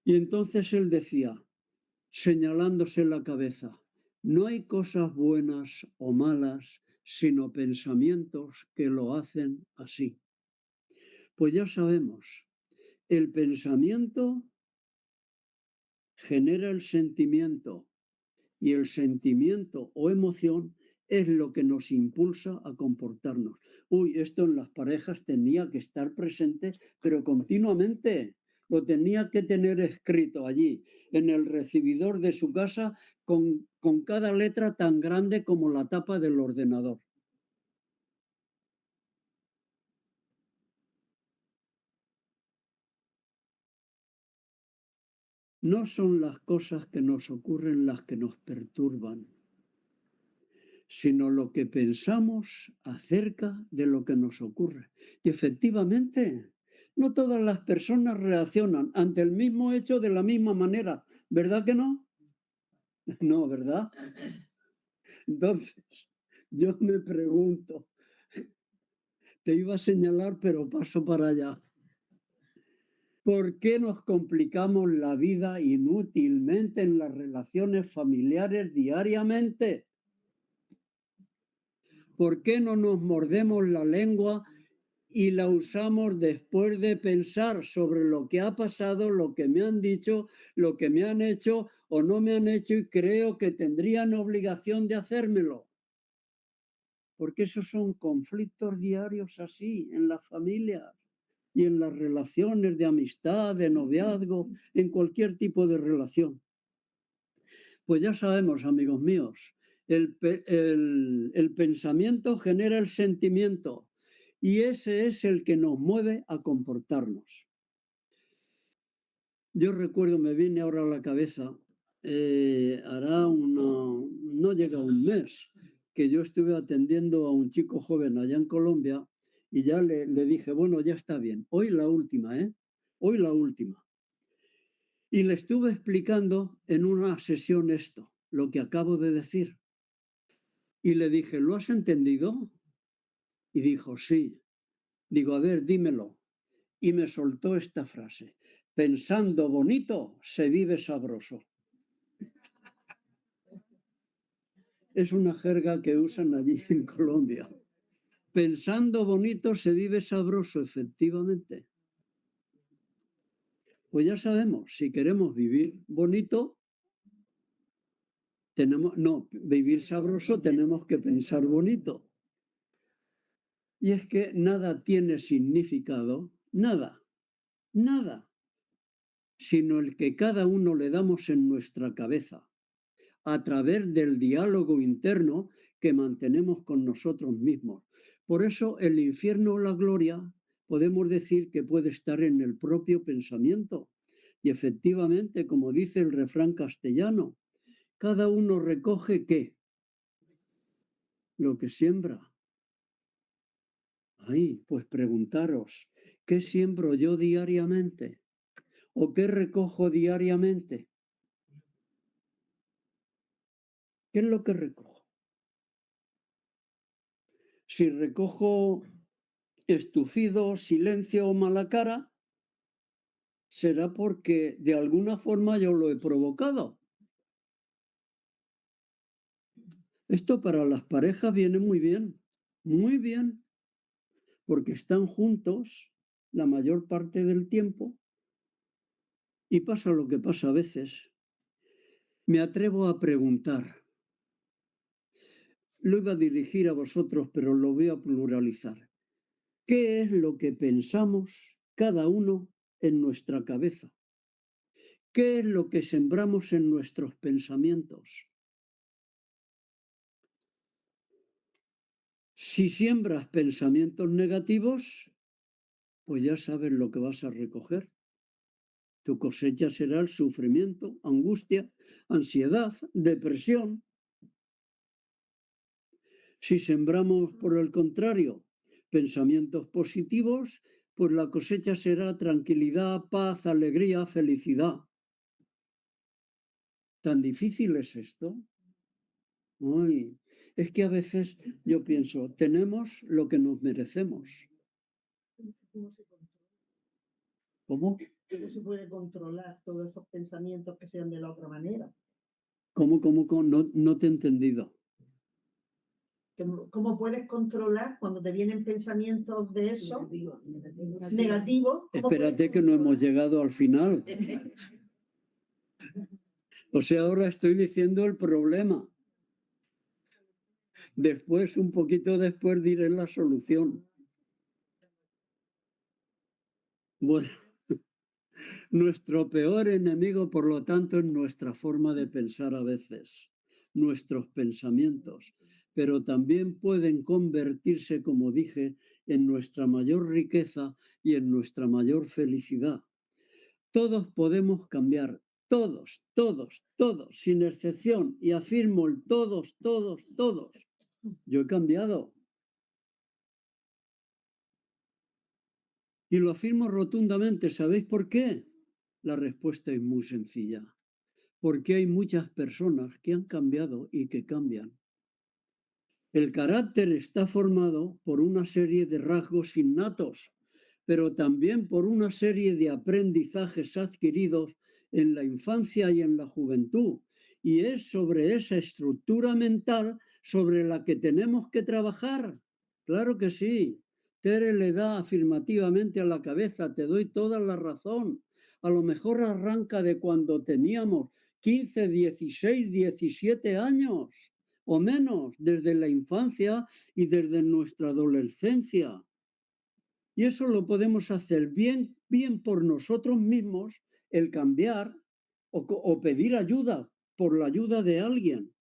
Y entonces él decía, señalándose la cabeza, no hay cosas buenas o malas, sino pensamientos que lo hacen así. Pues ya sabemos, el pensamiento genera el sentimiento y el sentimiento o emoción es lo que nos impulsa a comportarnos. Esto en las parejas tenía que estar presente, pero continuamente lo tenía que tener escrito allí, en el recibidor de su casa, con cada letra tan grande como la tapa del ordenador. No son las cosas que nos ocurren las que nos perturban, sino lo que pensamos acerca de lo que nos ocurre. Y efectivamente, No todas las personas reaccionan ante el mismo hecho de la misma manera, ¿verdad que no? No, ¿verdad? Entonces, yo me pregunto, te iba a señalar, pero paso para allá. ¿Por qué nos complicamos la vida inútilmente en las relaciones familiares diariamente? ¿Por qué no nos mordemos la lengua y la usamos después de pensar sobre lo que ha pasado, lo que me han dicho, lo que me han hecho o no me han hecho y creo que tendrían obligación de hacérmelo? Porque esos son conflictos diarios así en las familias y en las relaciones de amistad, de noviazgo, en cualquier tipo de relación. Pues ya sabemos, amigos míos, el pensamiento genera el sentimiento y ese es el que nos mueve a comportarnos. Yo recuerdo, me viene ahora a la cabeza, no llega un mes, que yo estuve atendiendo a un chico joven allá en Colombia y ya le dije, bueno, ya está bien, hoy la última, ¿eh? Hoy la última. Y le estuve explicando en una sesión esto, lo que acabo de decir. Y le dije, ¿lo has entendido? Y dijo, sí. Digo, a ver, dímelo. Y me soltó esta frase, pensando bonito, se vive sabroso. Es una jerga que usan allí en Colombia. Pensando bonito, se vive sabroso, efectivamente. Pues ya sabemos, si queremos vivir bonito, vivir sabroso, tenemos que pensar bonito. Y es que nada tiene significado, nada, sino el que cada uno le damos en nuestra cabeza, a través del diálogo interno que mantenemos con nosotros mismos. Por eso el infierno o la gloria podemos decir que puede estar en el propio pensamiento. Y efectivamente, como dice el refrán castellano, cada uno recoge ¿qué? Lo que siembra. Ay, pues preguntaros, ¿qué siembro yo diariamente? ¿O qué recojo diariamente? ¿Qué es lo que recojo? Si recojo estufido, silencio o mala cara, será porque de alguna forma yo lo he provocado. Esto para las parejas viene muy bien, porque están juntos la mayor parte del tiempo y pasa lo que pasa a veces. Me atrevo a preguntar, lo iba a dirigir a vosotros, pero lo voy a pluralizar. ¿Qué es lo que pensamos cada uno en nuestra cabeza? ¿Qué es lo que sembramos en nuestros pensamientos? Si siembras pensamientos negativos, pues ya sabes lo que vas a recoger. Tu cosecha será el sufrimiento, angustia, ansiedad, depresión. Si sembramos, por el contrario, pensamientos positivos, pues la cosecha será tranquilidad, paz, alegría, felicidad. ¿Tan difícil es esto? Ay, es que a veces yo pienso, tenemos lo que nos merecemos. ¿Cómo? ¿Cómo se puede controlar todos esos pensamientos que sean de la otra manera? ¿Cómo? No te he entendido. ¿Cómo puedes controlar cuando te vienen pensamientos de eso? Negativos. Espérate que no hemos llegado al final. O sea, ahora estoy diciendo el problema. Después, un poquito después, diré la solución. Bueno, nuestro peor enemigo, por lo tanto, es nuestra forma de pensar a veces, nuestros pensamientos, pero también pueden convertirse, como dije, en nuestra mayor riqueza y en nuestra mayor felicidad. Todos podemos cambiar, todos, sin excepción, y afirmo el todos. Yo he cambiado. Y lo afirmo rotundamente. ¿Sabéis por qué? La respuesta es muy sencilla. Porque hay muchas personas que han cambiado y que cambian. El carácter está formado por una serie de rasgos innatos, pero también por una serie de aprendizajes adquiridos en la infancia y en la juventud. Y es sobre esa estructura mental sobre la que tenemos que trabajar. Claro que sí. Tere le da afirmativamente a la cabeza, te doy toda la razón. A lo mejor arranca de cuando teníamos 15, 16, 17 años o menos, desde la infancia y desde nuestra adolescencia. Y eso lo podemos hacer bien por nosotros mismos, el cambiar o pedir ayuda por la ayuda de alguien.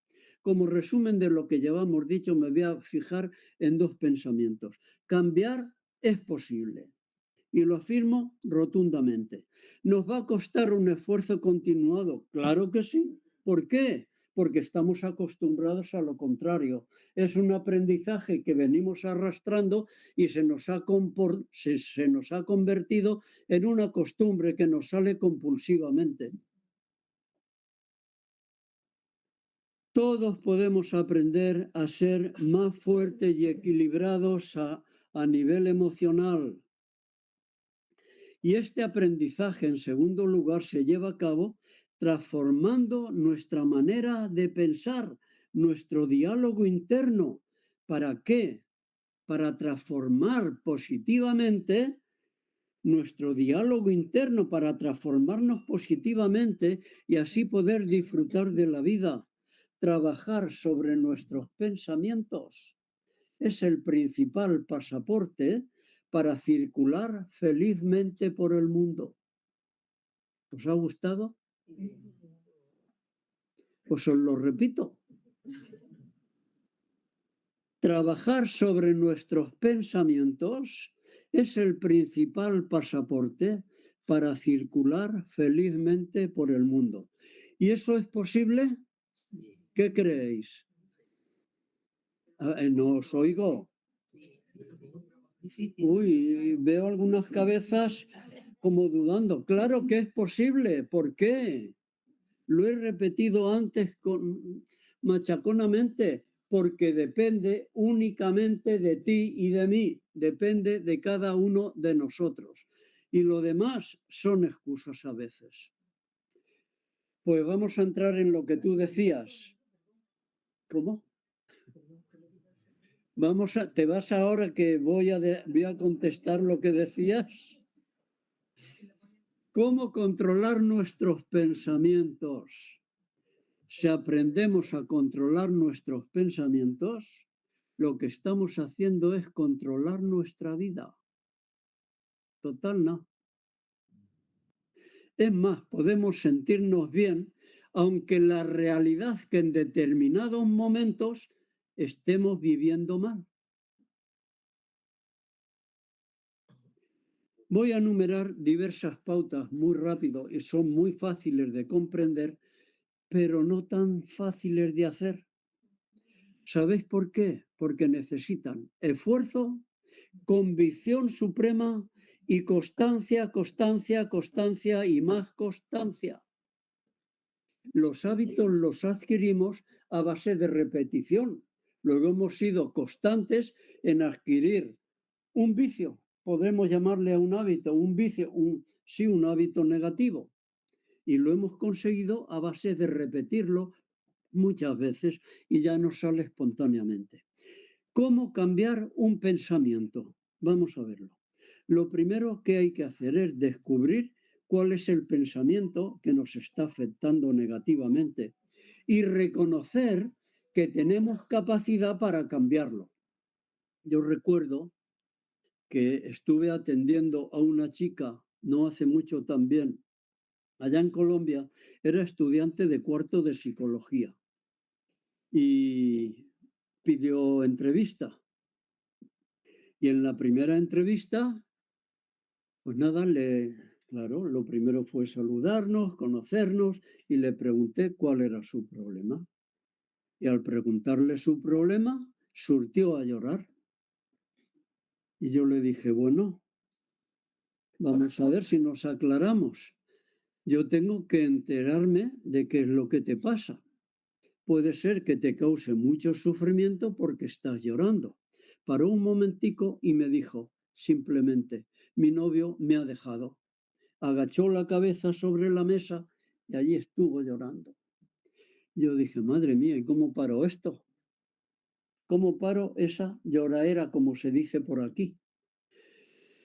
Como resumen de lo que llevamos dicho, me voy a fijar en dos pensamientos. Cambiar es posible. Y lo afirmo rotundamente. ¿Nos va a costar un esfuerzo continuado? Claro que sí. ¿Por qué? Porque estamos acostumbrados a lo contrario. Es un aprendizaje que venimos arrastrando y se nos ha convertido en una costumbre que nos sale compulsivamente. Todos podemos aprender a ser más fuertes y equilibrados a nivel emocional. Y este aprendizaje, en segundo lugar, se lleva a cabo transformando nuestra manera de pensar, nuestro diálogo interno. ¿Para qué? Para transformar positivamente nuestro diálogo interno, para transformarnos positivamente y así poder disfrutar de la vida. Trabajar sobre nuestros pensamientos es el principal pasaporte para circular felizmente por el mundo. ¿Os ha gustado? Pues os lo repito. Trabajar sobre nuestros pensamientos es el principal pasaporte para circular felizmente por el mundo. ¿Y eso es posible? ¿Qué creéis? No os oigo. Uy, veo algunas cabezas como dudando. Claro que es posible. ¿Por qué? Lo he repetido antes machaconamente, porque depende únicamente de ti y de mí, depende de cada uno de nosotros. Y lo demás son excusas a veces. Pues vamos a entrar en lo que tú decías. ¿Cómo? ¿Te vas ahora que voy a contestar lo que decías? ¿Cómo controlar nuestros pensamientos? Si aprendemos a controlar nuestros pensamientos, lo que estamos haciendo es controlar nuestra vida. Total, no. Es más, podemos sentirnos bien, aunque la realidad que en determinados momentos estemos viviendo mal. Voy a enumerar diversas pautas muy rápido y son muy fáciles de comprender, pero no tan fáciles de hacer. ¿Sabéis por qué? Porque necesitan esfuerzo, convicción suprema y constancia, constancia, constancia y más constancia. Los hábitos los adquirimos a base de repetición. Luego hemos sido constantes en adquirir un vicio. Podremos llamarle a un hábito, un vicio, un hábito negativo. Y lo hemos conseguido a base de repetirlo muchas veces y ya nos sale espontáneamente. ¿Cómo cambiar un pensamiento? Vamos a verlo. Lo primero que hay que hacer es descubrir cuál es el pensamiento que nos está afectando negativamente y reconocer que tenemos capacidad para cambiarlo. Yo recuerdo que estuve atendiendo a una chica no hace mucho también, allá en Colombia, era estudiante de cuarto de psicología y pidió entrevista. Y en la primera entrevista, pues nada, claro, lo primero fue saludarnos, conocernos y le pregunté cuál era su problema. Y al preguntarle su problema, surtió a llorar. Y yo le dije, bueno, Vamos a ver si nos aclaramos. Yo tengo que enterarme de qué es lo que te pasa. Puede ser que te cause mucho sufrimiento porque estás llorando. Paró un momentico y me dijo simplemente, mi novio me ha dejado. Agachó la cabeza sobre la mesa y allí estuvo llorando. Yo dije, madre mía, ¿y cómo paro esto? ¿Cómo paro esa lloradera, como se dice por aquí?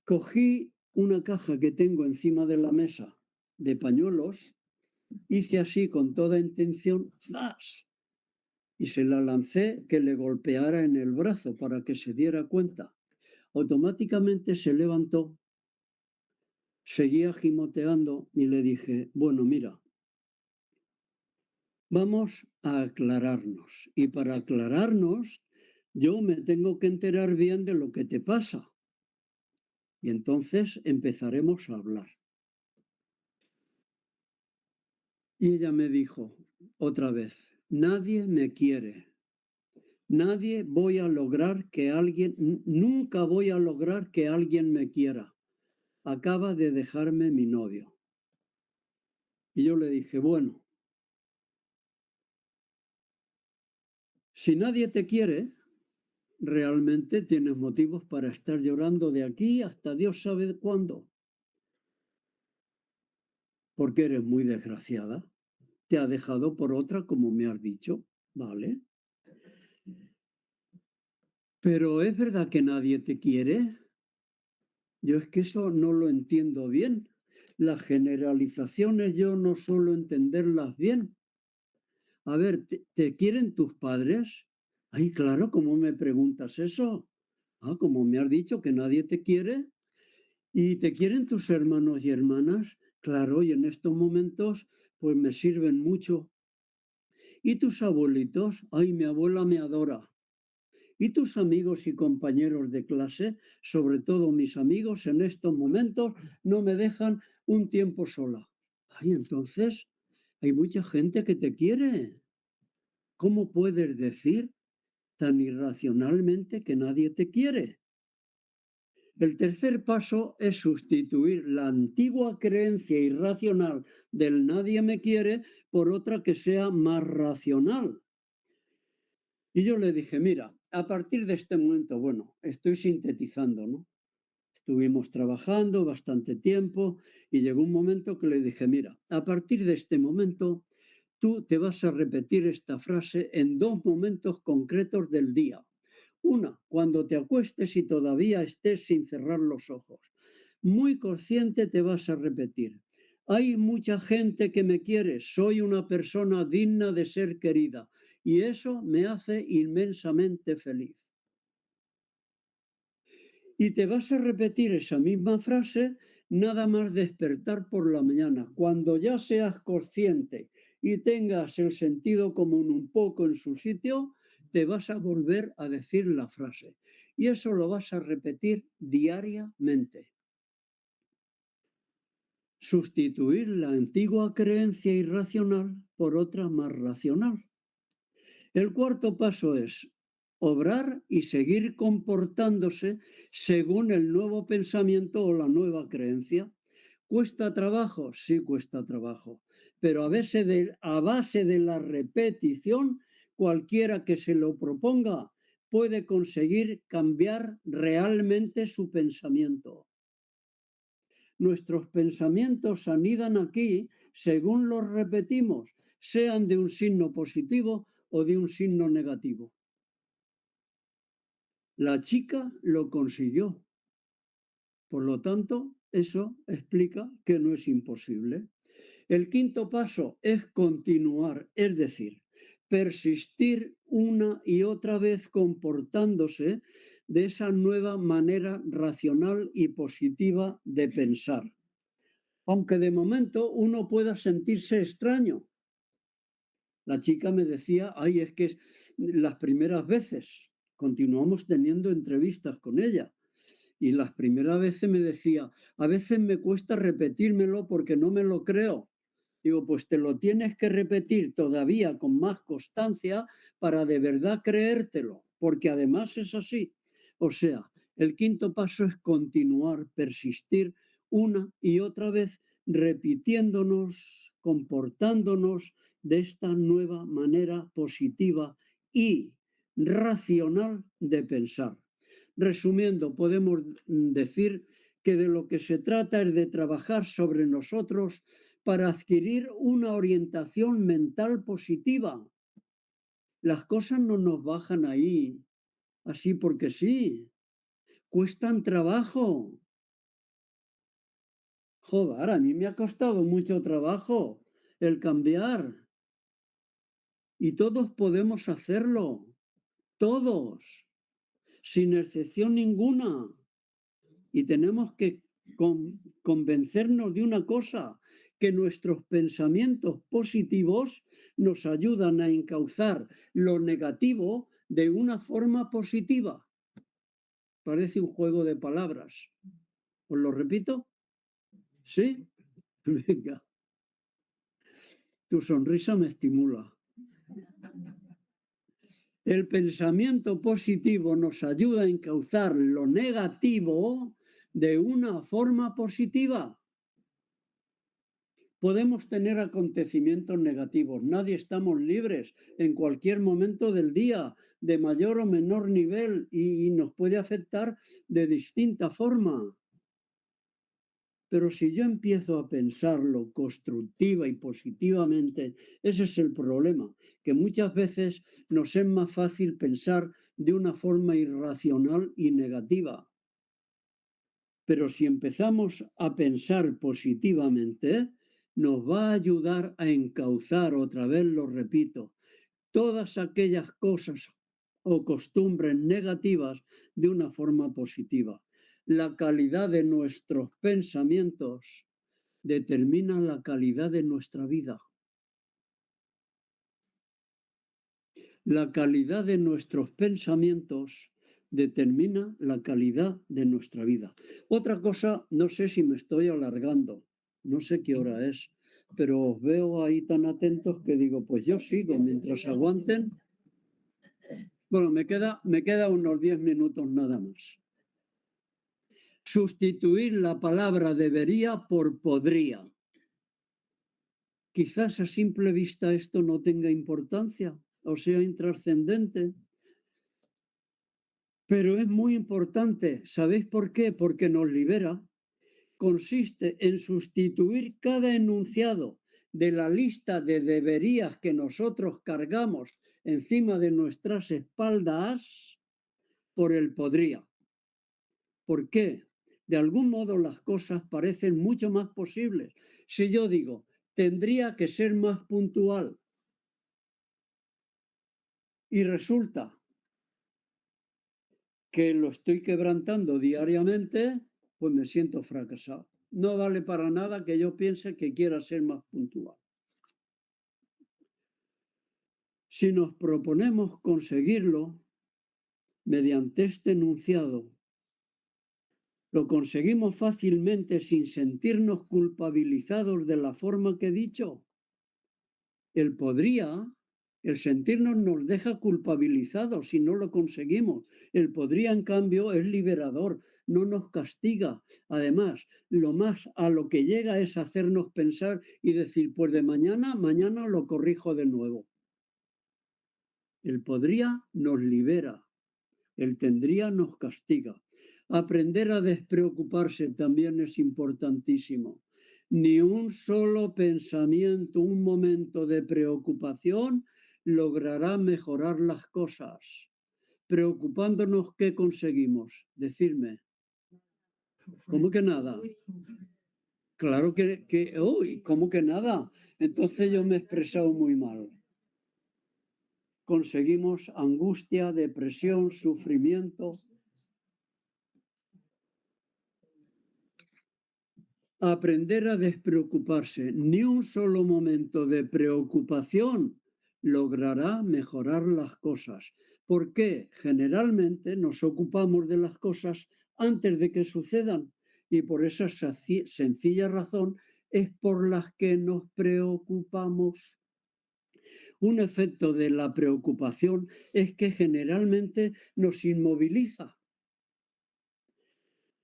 Cogí una caja que tengo encima de la mesa de pañuelos, hice así con toda intención, ¡zas! Y se la lancé que le golpeara en el brazo para que se diera cuenta. Automáticamente se levantó, seguía gimoteando y le dije, bueno, mira, vamos a aclararnos. Y para aclararnos, yo me tengo que enterar bien de lo que te pasa. Y entonces empezaremos a hablar. Y ella me dijo otra vez, nadie me quiere. Nadie voy a lograr que alguien, nunca voy a lograr que alguien me quiera. Acaba de dejarme mi novio. Y yo le dije, bueno, si nadie te quiere, realmente tienes motivos para estar llorando de aquí hasta Dios sabe cuándo. Porque eres muy desgraciada. Te ha dejado por otra, como me has dicho, ¿vale? Pero ¿es verdad que nadie te quiere? Yo es que eso no lo entiendo bien. Las generalizaciones yo no suelo entenderlas bien. A ver, ¿te quieren tus padres? Ay, claro, ¿cómo me preguntas eso? Ah, como me has dicho que nadie te quiere. ¿Y te quieren tus hermanos y hermanas? Claro, y en estos momentos pues me sirven mucho. ¿Y tus abuelitos? Ay, mi abuela me adora. ¿Y tus amigos y compañeros de clase? Sobre todo mis amigos en estos momentos no me dejan un tiempo sola. Ay, entonces hay mucha gente que te quiere. ¿Cómo puedes decir tan irracionalmente que nadie te quiere? El tercer paso es sustituir la antigua creencia irracional del nadie me quiere por otra que sea más racional. Y yo le dije, mira, a partir de este momento, bueno, estoy sintetizando, ¿no? Estuvimos trabajando bastante tiempo y llegó un momento que le dije, mira, a partir de este momento tú te vas a repetir esta frase en dos momentos concretos del día. Una, cuando te acuestes y todavía estés sin cerrar los ojos. Muy consciente te vas a repetir. Hay mucha gente que me quiere, soy una persona digna de ser querida y eso me hace inmensamente feliz. Y te vas a repetir esa misma frase nada más despertar por la mañana. Cuando ya seas consciente y tengas el sentido común un poco en su sitio, te vas a volver a decir la frase. Y eso lo vas a repetir diariamente. Sustituir la antigua creencia irracional por otra más racional. El cuarto paso es obrar y seguir comportándose según el nuevo pensamiento o la nueva creencia. ¿Cuesta trabajo? Sí, cuesta trabajo. Pero a base de la repetición, cualquiera que se lo proponga puede conseguir cambiar realmente su pensamiento. Nuestros pensamientos anidan aquí según los repetimos, sean de un signo positivo o de un signo negativo. La chica lo consiguió. Por lo tanto, eso explica que no es imposible. El quinto paso es continuar, es decir, persistir una y otra vez comportándose de esa nueva manera racional y positiva de pensar. Aunque de momento uno pueda sentirse extraño. La chica me decía, ay, es que las primeras veces, continuamos teniendo entrevistas con ella, y las primeras veces me decía, a veces me cuesta repetírmelo porque no me lo creo. Digo, pues te lo tienes que repetir todavía con más constancia para de verdad creértelo, porque además es así. O sea, el quinto paso es continuar, persistir una y otra vez, repitiéndonos, comportándonos de esta nueva manera positiva y racional de pensar. Resumiendo, podemos decir que de lo que se trata es de trabajar sobre nosotros para adquirir una orientación mental positiva. Las cosas no nos bajan ahí, así porque sí, cuestan trabajo. Joder, a mí me ha costado mucho trabajo el cambiar. Y todos podemos hacerlo, todos, sin excepción ninguna. Y tenemos que convencernos de una cosa, que nuestros pensamientos positivos nos ayudan a encauzar lo negativo de una forma positiva. Parece un juego de palabras. ¿Os lo repito? ¿Sí? Venga. Tu sonrisa me estimula. El pensamiento positivo nos ayuda a encauzar lo negativo de una forma positiva. Podemos tener acontecimientos negativos, nadie estamos libres en cualquier momento del día, de mayor o menor nivel, y nos puede afectar de distinta forma. Pero si yo empiezo a pensarlo constructiva y positivamente, ese es el problema, que muchas veces nos es más fácil pensar de una forma irracional y negativa. Pero si empezamos a pensar positivamente, nos va a ayudar a encauzar, otra vez lo repito, todas aquellas cosas o costumbres negativas de una forma positiva. La calidad de nuestros pensamientos determina la calidad de nuestra vida. La calidad de nuestros pensamientos determina la calidad de nuestra vida. Otra cosa, no sé si me estoy alargando, no sé qué hora es, pero os veo ahí tan atentos que digo, pues yo sigo mientras aguanten. Bueno, me queda unos 10 minutos nada más. Sustituir la palabra debería por podría. Quizás a simple vista esto no tenga importancia o sea intrascendente, pero es muy importante. ¿Sabéis por qué? Porque nos libera. Consiste en sustituir cada enunciado de la lista de deberías que nosotros cargamos encima de nuestras espaldas por el podría. ¿Por qué? De algún modo las cosas parecen mucho más posibles. Si yo digo, tendría que ser más puntual, y resulta que lo estoy quebrantando diariamente, pues me siento fracasado. No vale para nada que yo piense que quiera ser más puntual. Si nos proponemos conseguirlo mediante este enunciado, lo conseguimos fácilmente sin sentirnos culpabilizados de la forma que he dicho. El podría, el sentirnos nos deja culpabilizados si no lo conseguimos. El podría, en cambio, es liberador, no nos castiga. Además, lo más a lo que llega es hacernos pensar y decir, pues de mañana lo corrijo de nuevo. El podría nos libera, el tendría nos castiga. Aprender a despreocuparse también es importantísimo. Ni un solo pensamiento, un momento de preocupación logrará mejorar las cosas. Preocupándonos, ¿qué conseguimos? Decidme. ¿Cómo que nada? Claro que uy, ¿cómo que nada? Entonces yo me he expresado muy mal. Conseguimos angustia, depresión, sufrimiento. Aprender a despreocuparse. Ni un solo momento de preocupación logrará mejorar las cosas. ¿Por qué? Generalmente nos ocupamos de las cosas antes de que sucedan y por esa sencilla razón es por las que nos preocupamos. Un efecto de la preocupación es que generalmente nos inmoviliza.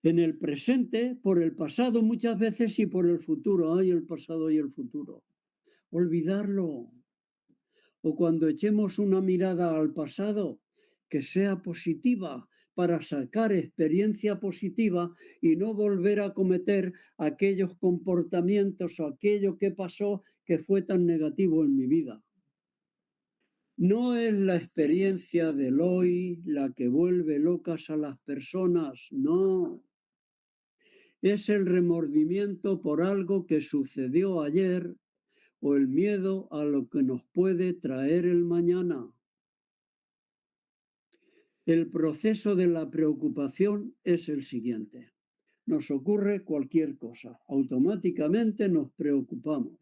en el presente, por el pasado muchas veces y por el futuro. Ay, el pasado y el futuro. Olvidarlo. O cuando echemos una mirada al pasado, que sea positiva para sacar experiencia positiva y no volver a cometer aquellos comportamientos o aquello que pasó que fue tan negativo en mi vida. No es la experiencia del hoy la que vuelve locas a las personas, no. Es el remordimiento por algo que sucedió ayer o el miedo a lo que nos puede traer el mañana. El proceso de la preocupación es el siguiente. Nos ocurre cualquier cosa, automáticamente nos preocupamos.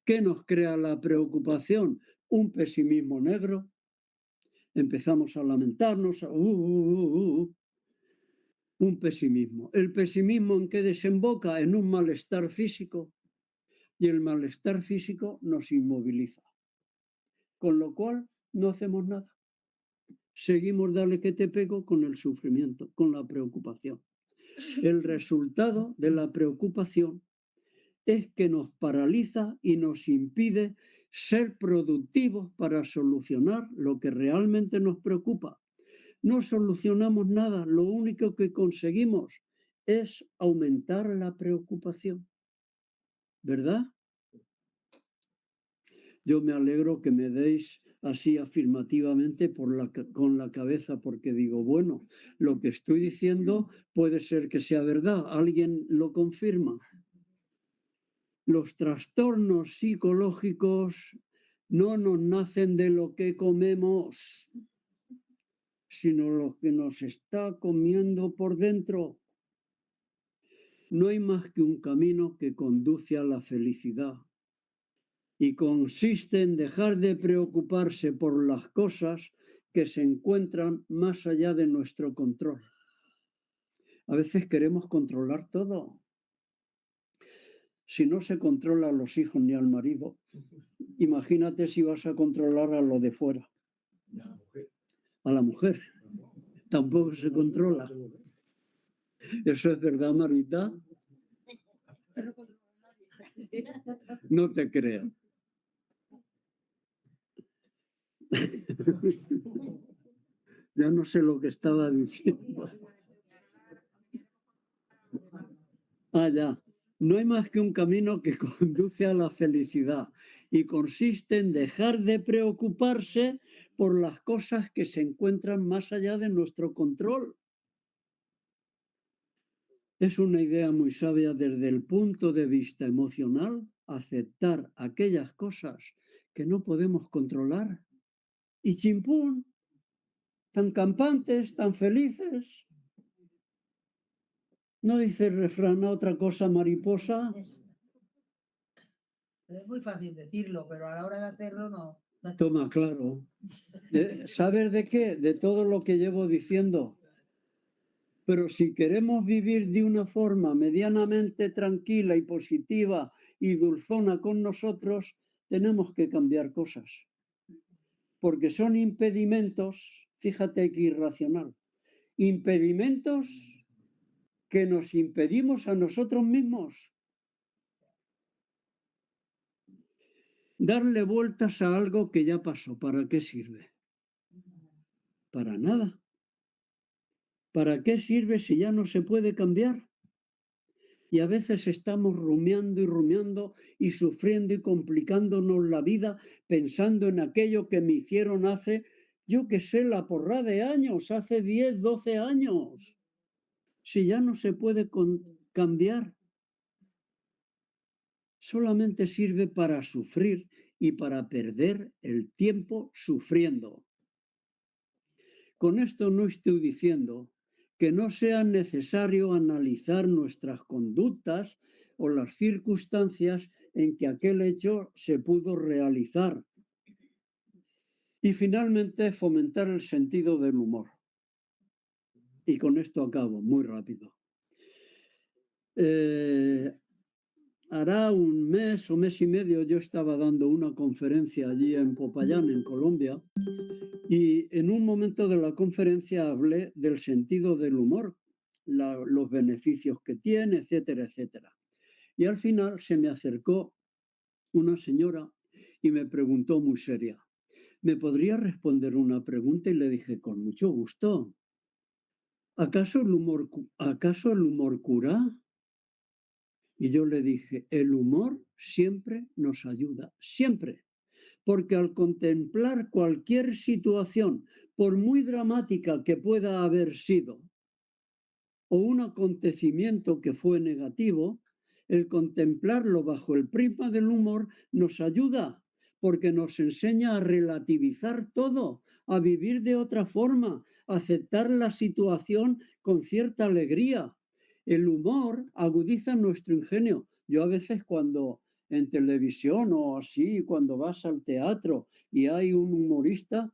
¿Qué nos crea la preocupación? Un pesimismo negro. Empezamos a lamentarnos, un pesimismo. ¿El pesimismo en qué desemboca? En un malestar físico. Y el malestar físico nos inmoviliza. Con lo cual, no hacemos nada. Seguimos dale que te pego con el sufrimiento, con la preocupación. El resultado de la preocupación es que nos paraliza y nos impide ser productivos para solucionar lo que realmente nos preocupa. No solucionamos nada, lo único que conseguimos es aumentar la preocupación. ¿Verdad? Yo me alegro que me deis así afirmativamente con la cabeza, porque digo, bueno, lo que estoy diciendo puede ser que sea verdad. ¿Alguien lo confirma? Los trastornos psicológicos no nos nacen de lo que comemos, sino lo que nos está comiendo por dentro. No hay más que un camino que conduce a la felicidad. Y consiste en dejar de preocuparse por las cosas que se encuentran más allá de nuestro control. A veces queremos controlar todo. Si no se controla a los hijos ni al marido, imagínate si vas a controlar a lo de fuera. A la mujer. Tampoco se controla. ¿Eso es verdad, Marita? No te creo. Ya no sé lo que estaba diciendo. Ya. No hay más que un camino que conduce a la felicidad y consiste en dejar de preocuparse por las cosas que se encuentran más allá de nuestro control. Es una idea muy sabia desde el punto de vista emocional, aceptar aquellas cosas que no podemos controlar. Y chimpún, tan campantes, tan felices. ¿No dice el refrán otra cosa mariposa? Es muy fácil decirlo, pero a la hora de hacerlo no. Toma, claro. ¿Sabes de qué? De todo lo que llevo diciendo. Pero si queremos vivir de una forma medianamente tranquila y positiva y dulzona con nosotros, tenemos que cambiar cosas. Porque son impedimentos, fíjate que irracional, impedimentos que nos impedimos a nosotros mismos. Darle vueltas a algo que ya pasó, ¿para qué sirve? Para nada. ¿Para qué sirve si ya no se puede cambiar? Y a veces estamos rumiando y rumiando y sufriendo y complicándonos la vida pensando en aquello que me hicieron hace, yo qué sé, la porra de años, hace 10, 12 años. Si ya no se puede cambiar, solamente sirve para sufrir y para perder el tiempo sufriendo. Con esto no estoy diciendo que no sea necesario analizar nuestras conductas o las circunstancias en que aquel hecho se pudo realizar. Y finalmente, fomentar el sentido del humor. Y con esto acabo, muy rápido. Hará un mes o mes y medio yo estaba dando una conferencia allí en Popayán, en Colombia, y en un momento de la conferencia hablé del sentido del humor. los beneficios que tiene, etcétera, etcétera. Y al final se me acercó una señora y me preguntó muy seria, ¿me podría responder una pregunta? Y le dije, con mucho gusto. ¿Acaso el humor cura? Y yo le dije, el humor siempre nos ayuda, siempre. Porque al contemplar cualquier situación, por muy dramática que pueda haber sido, o un acontecimiento que fue negativo, el contemplarlo bajo el prisma del humor nos ayuda, porque nos enseña a relativizar todo, a vivir de otra forma, a aceptar la situación con cierta alegría. El humor agudiza nuestro ingenio. Yo a veces cuando en televisión o así, cuando vas al teatro y hay un humorista,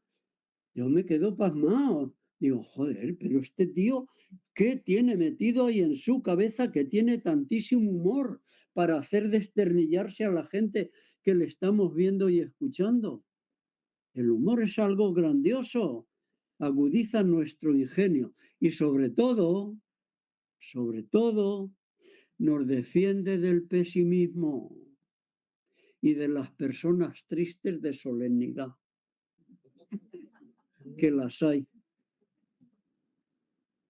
yo me quedo pasmado. Digo, joder, pero este tío, ¿qué tiene metido ahí en su cabeza que tiene tantísimo humor para hacer desternillarse a la gente que le estamos viendo y escuchando? El humor es algo grandioso, agudiza nuestro ingenio y sobre todo, nos defiende del pesimismo y de las personas tristes de solemnidad, que las hay.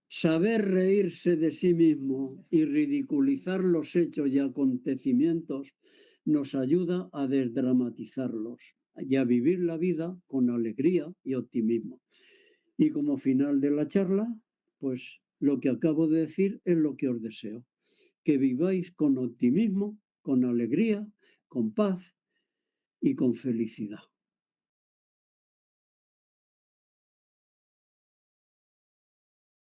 Saber reírse de sí mismo y ridiculizar los hechos y acontecimientos nos ayuda a desdramatizarlos y a vivir la vida con alegría y optimismo. Y como final de la charla, pues lo que acabo de decir es lo que os deseo. Que viváis con optimismo, con alegría, con paz y con felicidad.